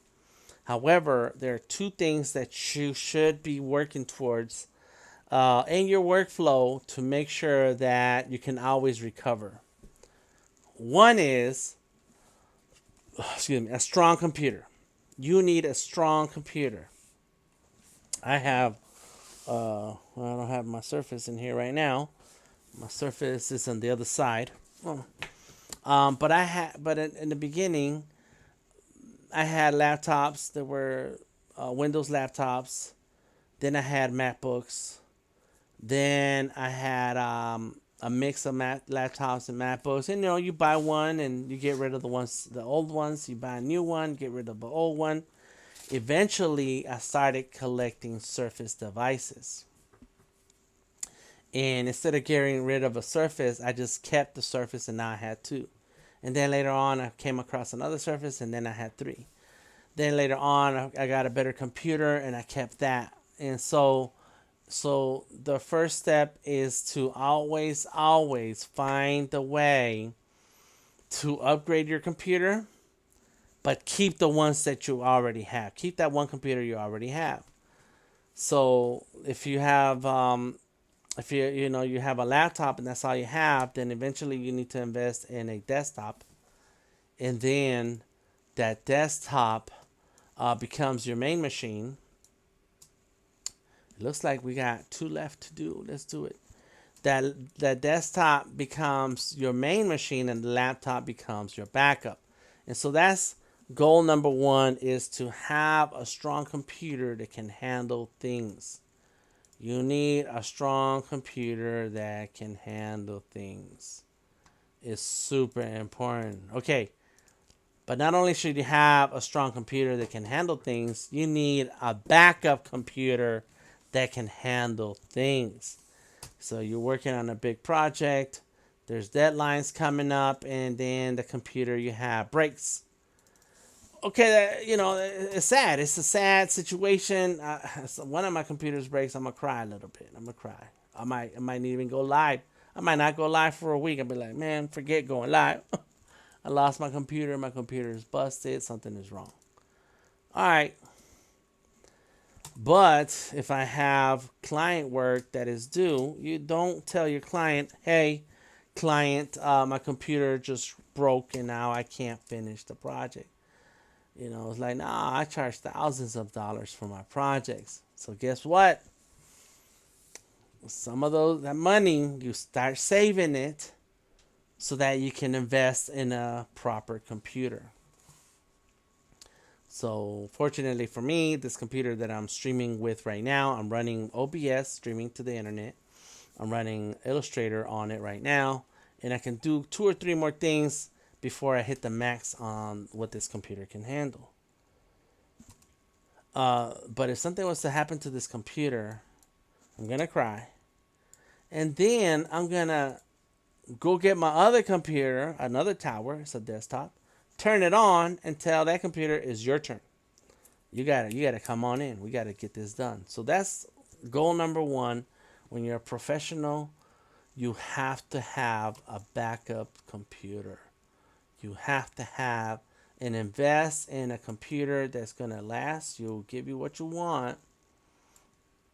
However, there are two things that you should be working towards in your workflow to make sure that you can always recover. One is, a strong computer. You need a strong computer. I have, I don't have my Surface in here right now. My Surface is on the other side. But in the beginning, I had laptops that were Windows laptops. Then I had MacBooks. Then I had a mix of laptops and MacBooks. And you buy one and you get rid of the old ones. You buy a new one, get rid of the old one. Eventually, I started collecting Surface devices. And instead of getting rid of a Surface, I just kept the Surface and now I had two. And then later on, I came across another Surface and then I had three. Then later on, I got a better computer and I kept that. And so the first step is to always find the way to upgrade your computer, but keep the ones that you already have. Keep that one computer you already have. So if you have if you have a laptop and that's all you have, then eventually you need to invest in a desktop, and then that desktop becomes your main machine. It looks like we got two left to do. Let's do it. That desktop becomes your main machine and the laptop becomes your backup. And so that's goal number one, is to have a strong computer that can handle things. You need a strong computer that can handle things. It's super important. Okay. But not only should you have a strong computer that can handle things, you need a backup computer that can handle things. So you're working on a big project, there's deadlines coming up, and then the computer you have breaks. Okay, it's sad. It's a sad situation. One of my computers breaks, I'm gonna cry a little bit. I'm gonna cry. I might even go live. I might not go live for a week. I'll be like, man, forget going live. I lost my computer. My computer is busted. Something is wrong. All right. But if I have client work that is due, you don't tell your client, hey, client, my computer just broke and now I can't finish the project. It's like, nah, I charge thousands of dollars for my projects. So guess what? Some of that money, you start saving it so that you can invest in a proper computer. So fortunately for me, this computer that I'm streaming with right now, I'm running OBS, streaming to the internet. I'm running Illustrator on it right now. And I can do 2 or 3 more things before I hit the max on what this computer can handle. But if something was to happen to this computer, I'm going to cry. And then I'm going to go get my other computer, another tower, it's a desktop, turn it on and tell that computer it's your turn. You gotta come on in. We gotta get this done. So that's goal number one. When you're a professional, you have to have a backup computer. You have to have and invest in a computer that's going to last. You'll give you what you want,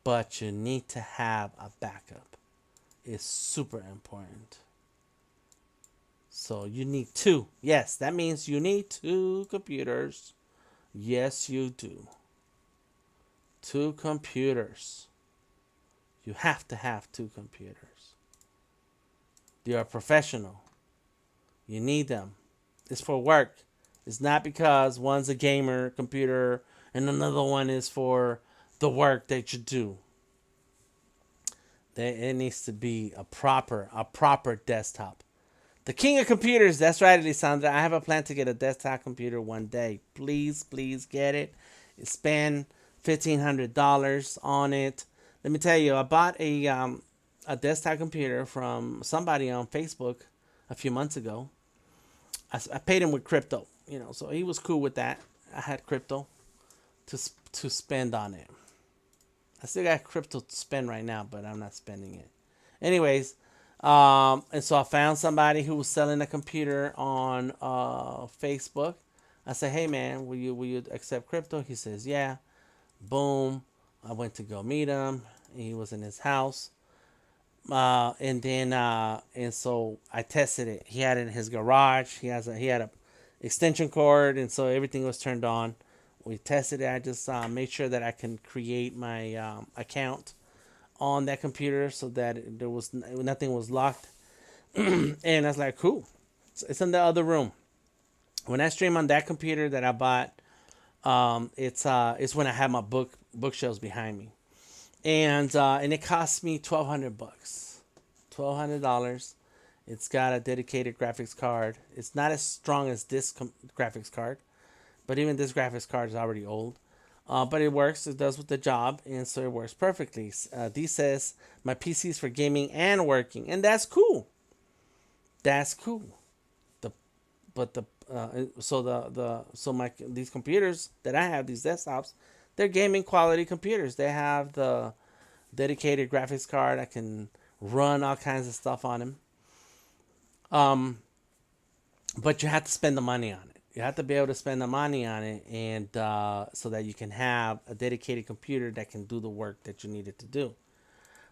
but you need to have a backup. It's super important. So you need two. Yes, that means you need two computers. Yes, you do. Two computers. You have to have two computers. You're a professional. You need them. It's for work. It's not because one's a gamer computer and another one is for the work that you do. It needs to be a proper desktop. The king of computers. That's right, Alessandra. I have a plan to get a desktop computer one day. Please, please get it. Spend $1,500 on it. Let me tell you, I bought a desktop computer from somebody on Facebook a few months ago. I paid him with crypto, so he was cool with that. I had crypto to spend on it. I still got crypto to spend right now, but I'm not spending it. Anyways, and so I found somebody who was selling a computer on Facebook. I said, "Hey man, will you accept crypto?" He says, "Yeah." Boom. I went to go meet him. He was in his house. And so I tested it. He had it in his garage. He had a extension cord, and so everything was turned on. We tested it. I just made sure that I can create my account on that computer so that there was nothing was locked. And I was like, cool. So it's in the other room. When I stream on that computer that I bought, it's when I have my bookshelves behind me, and it cost me $1,200. $1,200. It's got a dedicated graphics card. It's not as strong as this graphics card, but even this graphics card is already old. But it works. It does with the job, and so it works perfectly. D says my PC is for gaming and working, and that's cool. That's cool. These computers that I have, these desktops, they're gaming quality computers. They have the dedicated graphics card. I can run all kinds of stuff on them. But you have to spend the money on it. You have to be able to spend the money on it, and so that you can have a dedicated computer that can do the work that you need it to do.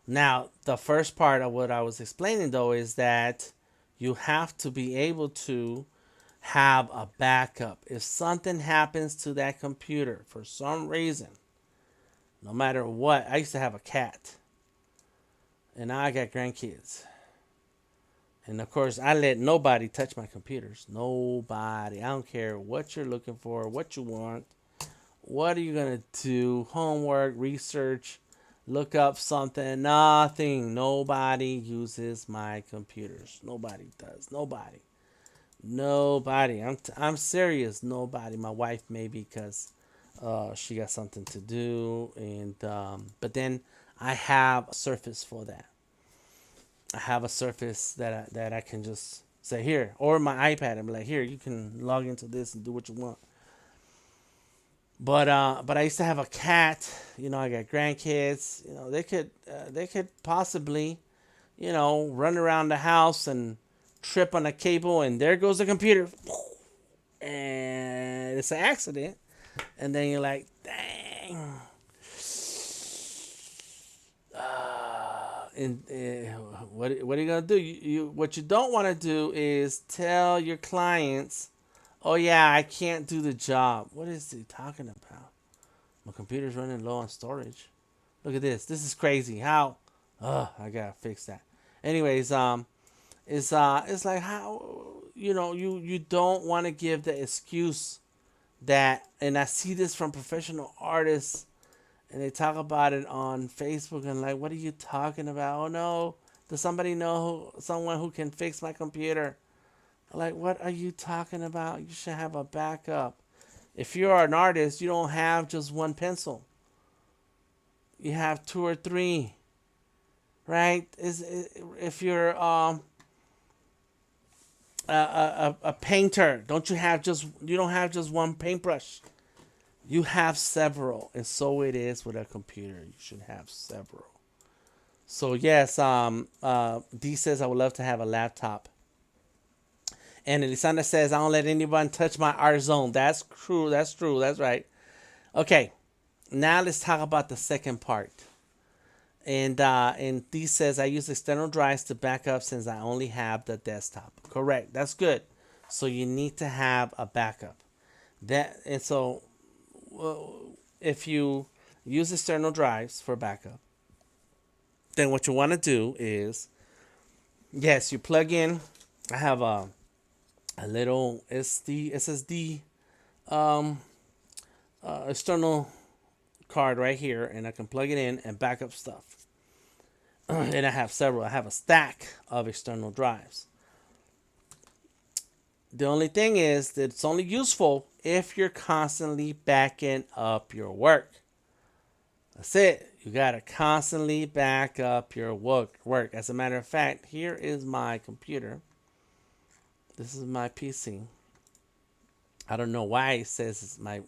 Now, the first part of what I was explaining, though, is that you have to be able to have a backup. If something happens to that computer for some reason, no matter what, I used to have a cat, and now I got grandkids. And of course, I let nobody touch my computers. Nobody. I don't care what you're looking for, what you want. What are you going to do? Homework, research, look up something. Nothing. Nobody uses my computers. Nobody does. Nobody. I'm serious. Nobody. My wife maybe because she got something to do. But then I have a Surface for that. I have a Surface that I can just say here, or my iPad, and be like, here, you can log into this and do what you want. But I used to have a cat. I got grandkids. They could possibly, run around the house and trip on a cable, and there goes the computer, and it's an accident. And then you're like, dang. What are you gonna do? What you don't want to do is tell your clients, "Oh yeah, I can't do the job." What is he talking about? My computer's running low on storage. Look at this. This is crazy. How? I gotta fix that. Anyways, it's like how you don't want to give the excuse that, and I see this from professional artists. And they talk about it on Facebook and like, what are you talking about? Oh no, does somebody know someone who can fix my computer? Like, what are you talking about? You should have a backup. If you're an artist, you don't have just one pencil. You have two or three, right? If you're a painter, you don't have just one paintbrush. You have several, and so it is with a computer. You should have several. So yes, D says I would love to have a laptop. And Elisandra says, I don't let anyone touch my art zone. That's true. That's true. That's right. Okay. Now let's talk about the second part. And Dee says, I use external drives to back up since I only have the desktop. Correct. That's good. So you need to have a backup. So if you use external drives for backup, then what you want to do is, yes, you plug in. I have a little SSD external card right here, and I can plug it in and back up stuff. And I have several. I have a stack of external drives. The only thing is that it's only useful if you're constantly backing up your work. That's it. You got to constantly back up your work. As a matter of fact, here is my computer. This is my PC. I don't know why it says it's my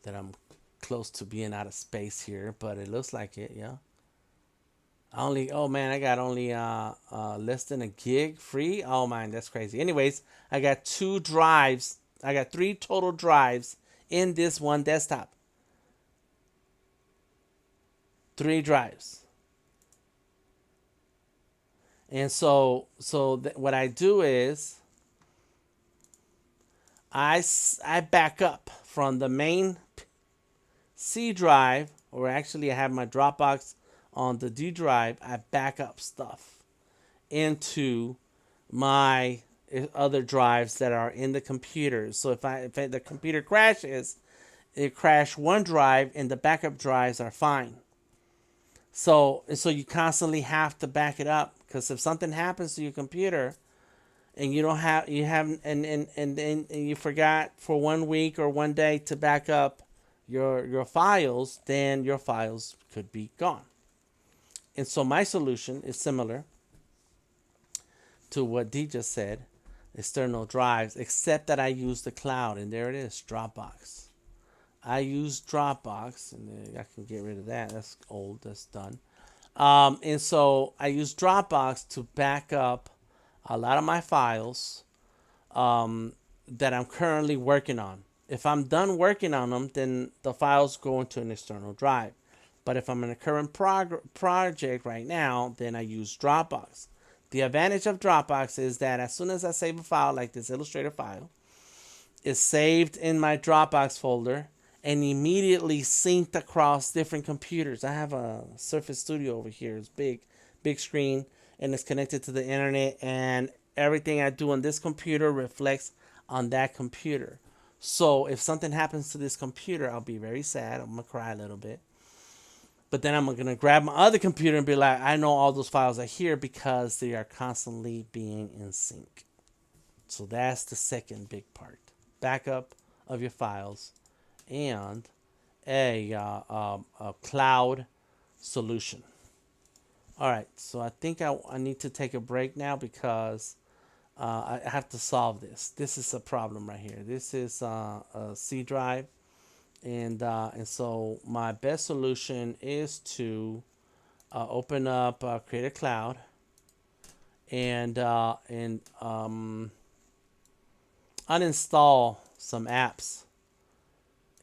that I'm close to being out of space here, but it looks like it, yeah. Oh man, I got only less than a gig free. Oh man, that's crazy. Anyways, I got 2 drives. I got 3 total drives in this one desktop. 3 drives. And so what I do is I back up from the main C drive, or actually I have my Dropbox on the D drive. I back up stuff into my other drives that are in the computer. So if the computer crashes, it crashed one drive and the backup drives are fine. So you constantly have to back it up, because if something happens to your computer and you forgot for 1 week or 1 day to back up your files, then your files could be gone. And so my solution is similar to what Dee just said, external drives, except that I use the cloud, and there it is, Dropbox. I use Dropbox, and I can get rid of that. That's old. That's done. And so I use Dropbox to back up a lot of my files that I'm currently working on. If I'm done working on them, then the files go into an external drive. But if I'm in a current project right now, then I use Dropbox. The advantage of Dropbox is that as soon as I save a file like this Illustrator file, it's saved in my Dropbox folder and immediately synced across different computers. I have a Surface Studio over here. It's big screen, and it's connected to the internet, and everything I do on this computer reflects on that computer. So if something happens to this computer, I'll be very sad. I'm gonna cry a little bit. But then I'm going to grab my other computer and be like, I know all those files are here because they are constantly being in sync. So that's the second big part. Backup of your files and a cloud solution. All right, so I think I need to take a break now because I have to solve this. This is a problem right here. This is a C drive. And so my best solution is to open up Create a Cloud and uninstall some apps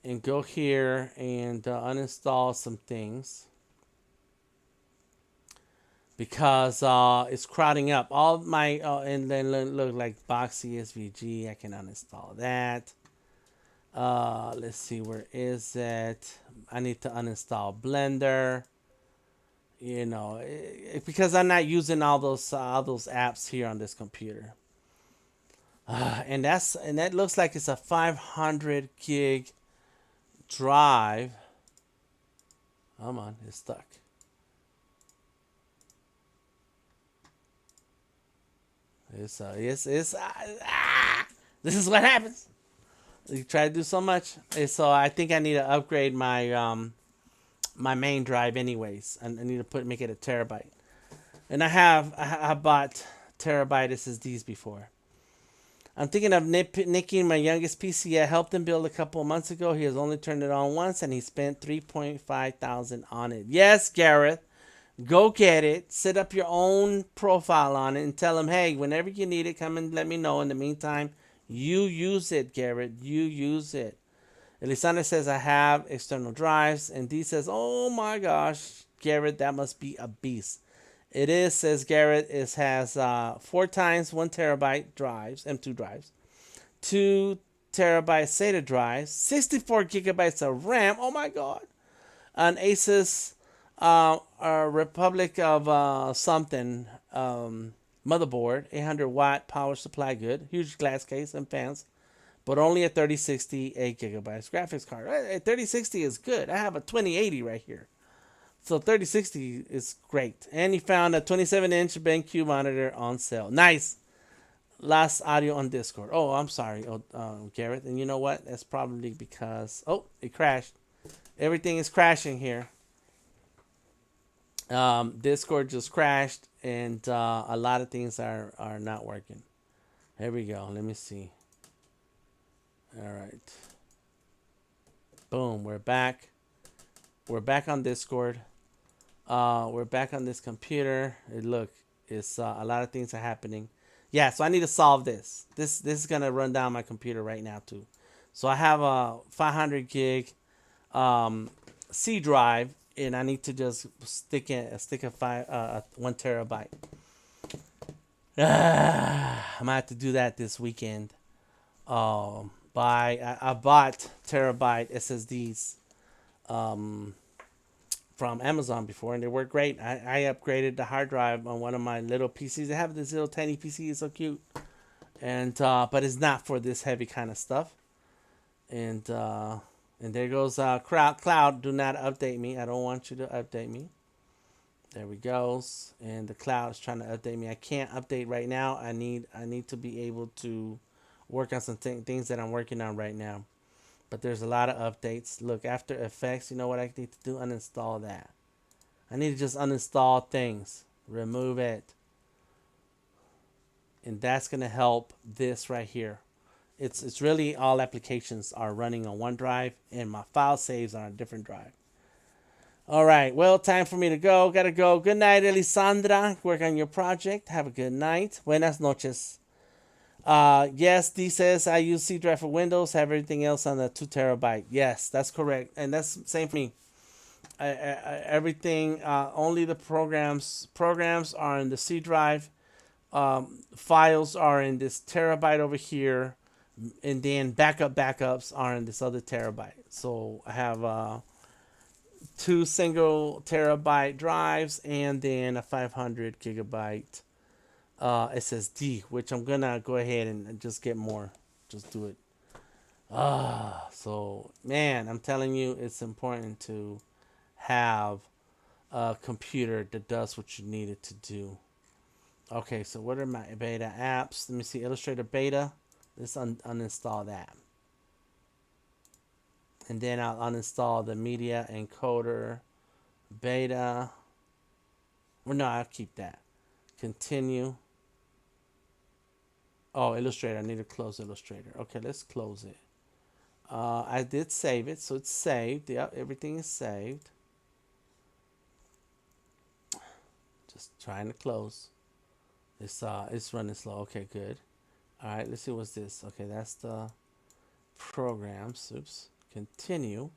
and go here and uninstall some things because it's crowding up all my and then look like Boxy SVG. I can uninstall that. Let's see, where is it? I need to uninstall Blender, because I'm not using all those apps here on this computer. And that looks like it's a 500 gig drive. Come on, it's stuck. This is what happens. You try to do so much. So I think I need to upgrade my my main drive anyways. I need to make it a terabyte. And I bought terabyte SSDs before. I'm thinking of nicking my youngest PC. I helped him build a couple of months ago. He has only turned it on once and he spent $3,500 on it. Yes, Gareth. Go get it. Set up your own profile on it and tell them, hey, whenever you need it, come and let me know. In the meantime, you use it, Garrett. You use it. Elisandra says, I have external drives. And D says, oh my gosh, Garrett, that must be a beast. It is, says Garrett. It has 4 times 1 terabyte drives, M2 drives, 2 terabyte SATA drives, 64 gigabytes of RAM. Oh my God. An Asus Republic of something motherboard, 800-watt power supply, good, huge glass case and fans, but only a 3060 8 gigabytes graphics card. A 3060 is good. I have a 2080 right here. So 3060 is great. And he found a 27-inch BenQ monitor on sale. Nice. Last audio on Discord. Oh, I'm sorry, Garrett. And you know what? That's probably because... Oh, it crashed. Everything is crashing here. Discord just crashed. And a lot of things are not working. Here we go. Let me see. All right. Boom. We're back. We're back on Discord. We're back on this computer. Look, it's a lot of things are happening. Yeah, so I need to solve this. This is gonna run down my computer right now too. So I have a 500 gig C drive, and I need to just stick a 1 terabyte. I'm gonna have to do that this weekend. I bought terabyte SSDs from Amazon before, and they work great. I upgraded the hard drive on one of my little PCs. I have this little tiny PC, it's so cute, and but it's not for this heavy kind of stuff. And there goes cloud. Do not update me. I don't want you to update me. There we goes. And the cloud is trying to update me. I can't update right now. I need to be able to work on some things that I'm working on right now. But there's a lot of updates. Look, After Effects, you know what I need to do? Uninstall that. I need to just uninstall things. Remove it. And that's going to help this right here. It's really all applications are running on one drive, and my file saves on a different drive. All right, well, time for me to go. Gotta go. Good night, Elisandra. Work on your project. Have a good night. Buenas noches. Yes, D says I use C drive for Windows, have everything else on the 2 terabyte. Yes, that's correct. And that's same for me. Everything, only the programs are in the C drive. Files are in this terabyte over here. And then backups are in this other terabyte. So I have 2 single terabyte drives and then a 500 gigabyte SSD, which I'm gonna go ahead and just get more. Just do it. So man, I'm telling you, it's important to have a computer that does what you need it to do. Okay, so what are my beta apps? Let me see. Illustrator beta. Let's uninstall that. And then I'll uninstall the media encoder beta. Well, no, I'll keep that. Continue. Oh, Illustrator. I need to close Illustrator. Okay, let's close it. I did save it, so it's saved. Yep, everything is saved. Just trying to close. It's running slow. Okay, good. All right, let's see what's this. Okay, that's the programs. Oops. Continue.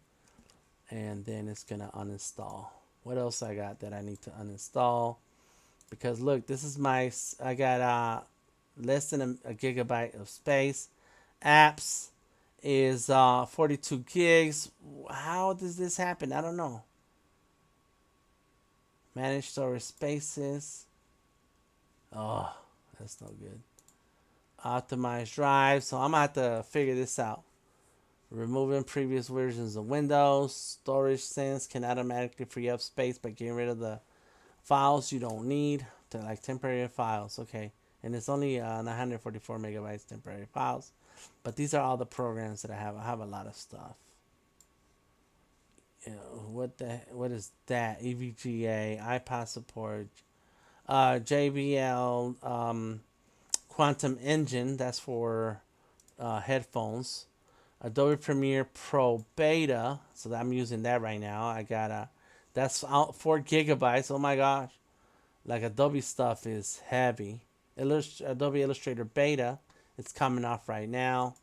And then it's gonna uninstall. What else I got that I need to uninstall? Because look, this is I got less than a gigabyte of space. Apps is 42 gigs. How does this happen? I don't know. Manage storage spaces. Oh, that's no good. Optimize drive. So I'm gonna have to figure this out. Removing previous versions of Windows. Storage sense can automatically free up space by getting rid of the files you don't need, to like temporary files. Okay, and it's only 944 megabytes temporary files, but these are all the programs that I have. I have a lot of stuff. You know, what is that? EVGA, iPod support, JBL, Quantum Engine. That's for headphones. Adobe Premiere Pro Beta, so I'm using that right now. I got a That's out 4 GB. Oh my gosh. Like Adobe stuff is heavy. Adobe Illustrator beta. It's coming off right now.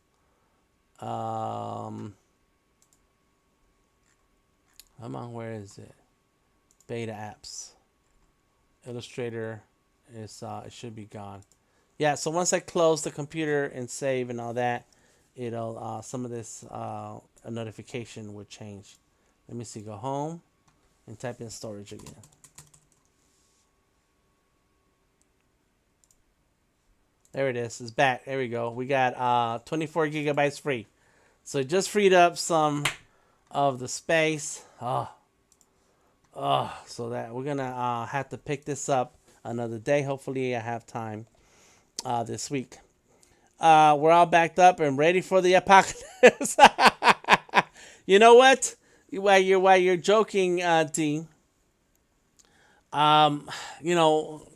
Come on, where is it? Beta apps. Illustrator is it should be gone. Yeah, so once I close the computer and save and all that, it'll some of this a notification would change. Let me see. Go home and type in storage again. There it is. It's back. There we go. We got 24 GB free. So it just freed up some of the space. So that we're gonna have to pick this up another day. Hopefully I have time this week. We're all backed up and ready for the apocalypse. You know what? While you're joking, D. You know,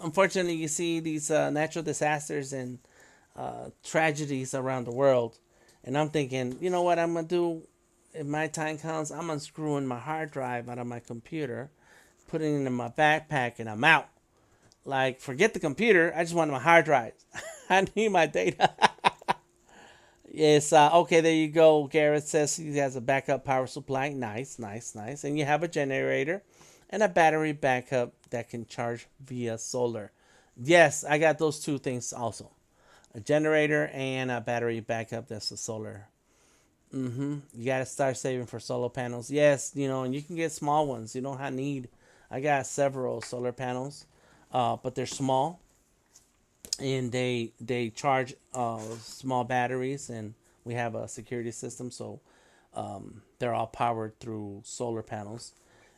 unfortunately, you see these natural disasters and tragedies around the world, and I'm thinking, you know what I'm gonna do if my time comes? I'm unscrewing my hard drive out of my computer, putting it in my backpack, and I'm out. Like, forget the computer. I just want my hard drive. I need my data. Yes. Okay, there you go. Garrett says he has a backup power supply. Nice, nice, nice. And you have a generator and a battery backup that can charge via solar. Yes, I got those two things also. A generator and a battery backup that's a solar. You got to start saving for solar panels. Yes, you know, and you can get small ones. You don't need. I got several solar panels, but they're small, and they charge small batteries, and we have a security system, so they're all powered through solar panels.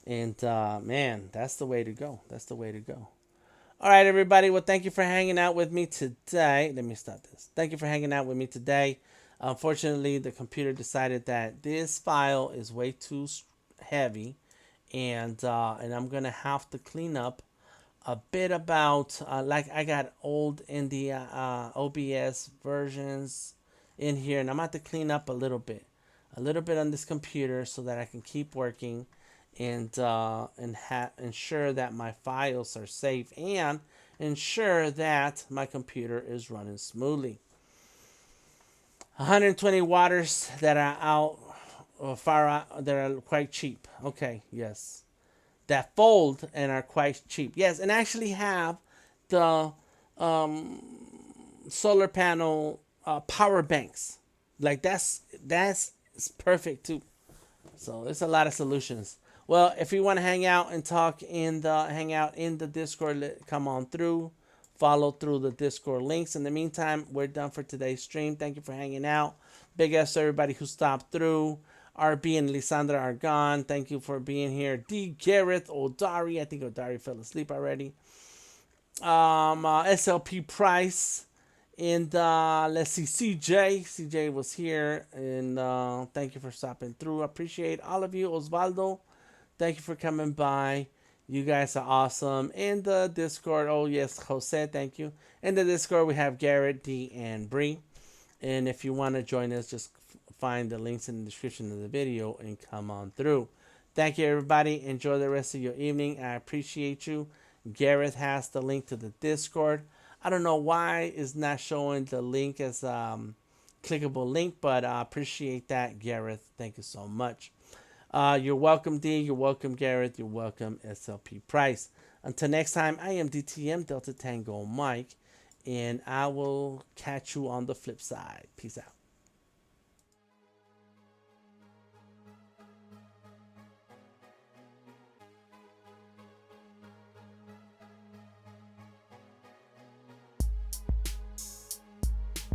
And man, that's the way to go. That's the way to go. All right, everybody. Well, thank you for hanging out with me today. Let me stop this. Thank you for hanging out with me today. Unfortunately, the computer decided that this file is way too heavy, and I'm gonna have to clean up a bit about like I got old India OBS versions in here, and I'm gonna have to clean up a little bit on this computer so that I can keep working and ensure that my files are safe and ensure that my computer is running smoothly. 120 waters that are out far out that are quite cheap. Okay, yes. That fold and are quite cheap. Yes, and actually have the solar panel power banks. Like that's perfect too. So there's a lot of solutions. Well, if you want to hang out and talk in the Discord, come on through. Follow through the Discord links. In the meantime, we're done for today's stream. Thank you for hanging out. Big ups to everybody who stopped through. RB and Lisandra are gone. Thank you for being here. D. Gareth, Odari. I think Odari fell asleep already. SLP Price. And let's see, CJ. CJ was here. And thank you for stopping through. I appreciate all of you. Osvaldo, thank you for coming by. You guys are awesome. In the Discord, oh yes, Jose, thank you. In the Discord, we have Garrett, D, and Bree. And if you want to join us, just find the links in the description of the video and come on through. Thank you, everybody. Enjoy the rest of your evening. I appreciate you. Gareth has the link to the Discord. I don't know why it's not showing the link as clickable link, but I appreciate that, Gareth. Thank you so much. You're welcome, D. You're welcome, Gareth. You're welcome, SLP Price. Until next time, I am DTM Delta Tango Mike, and I will catch you on the flip side. Peace out.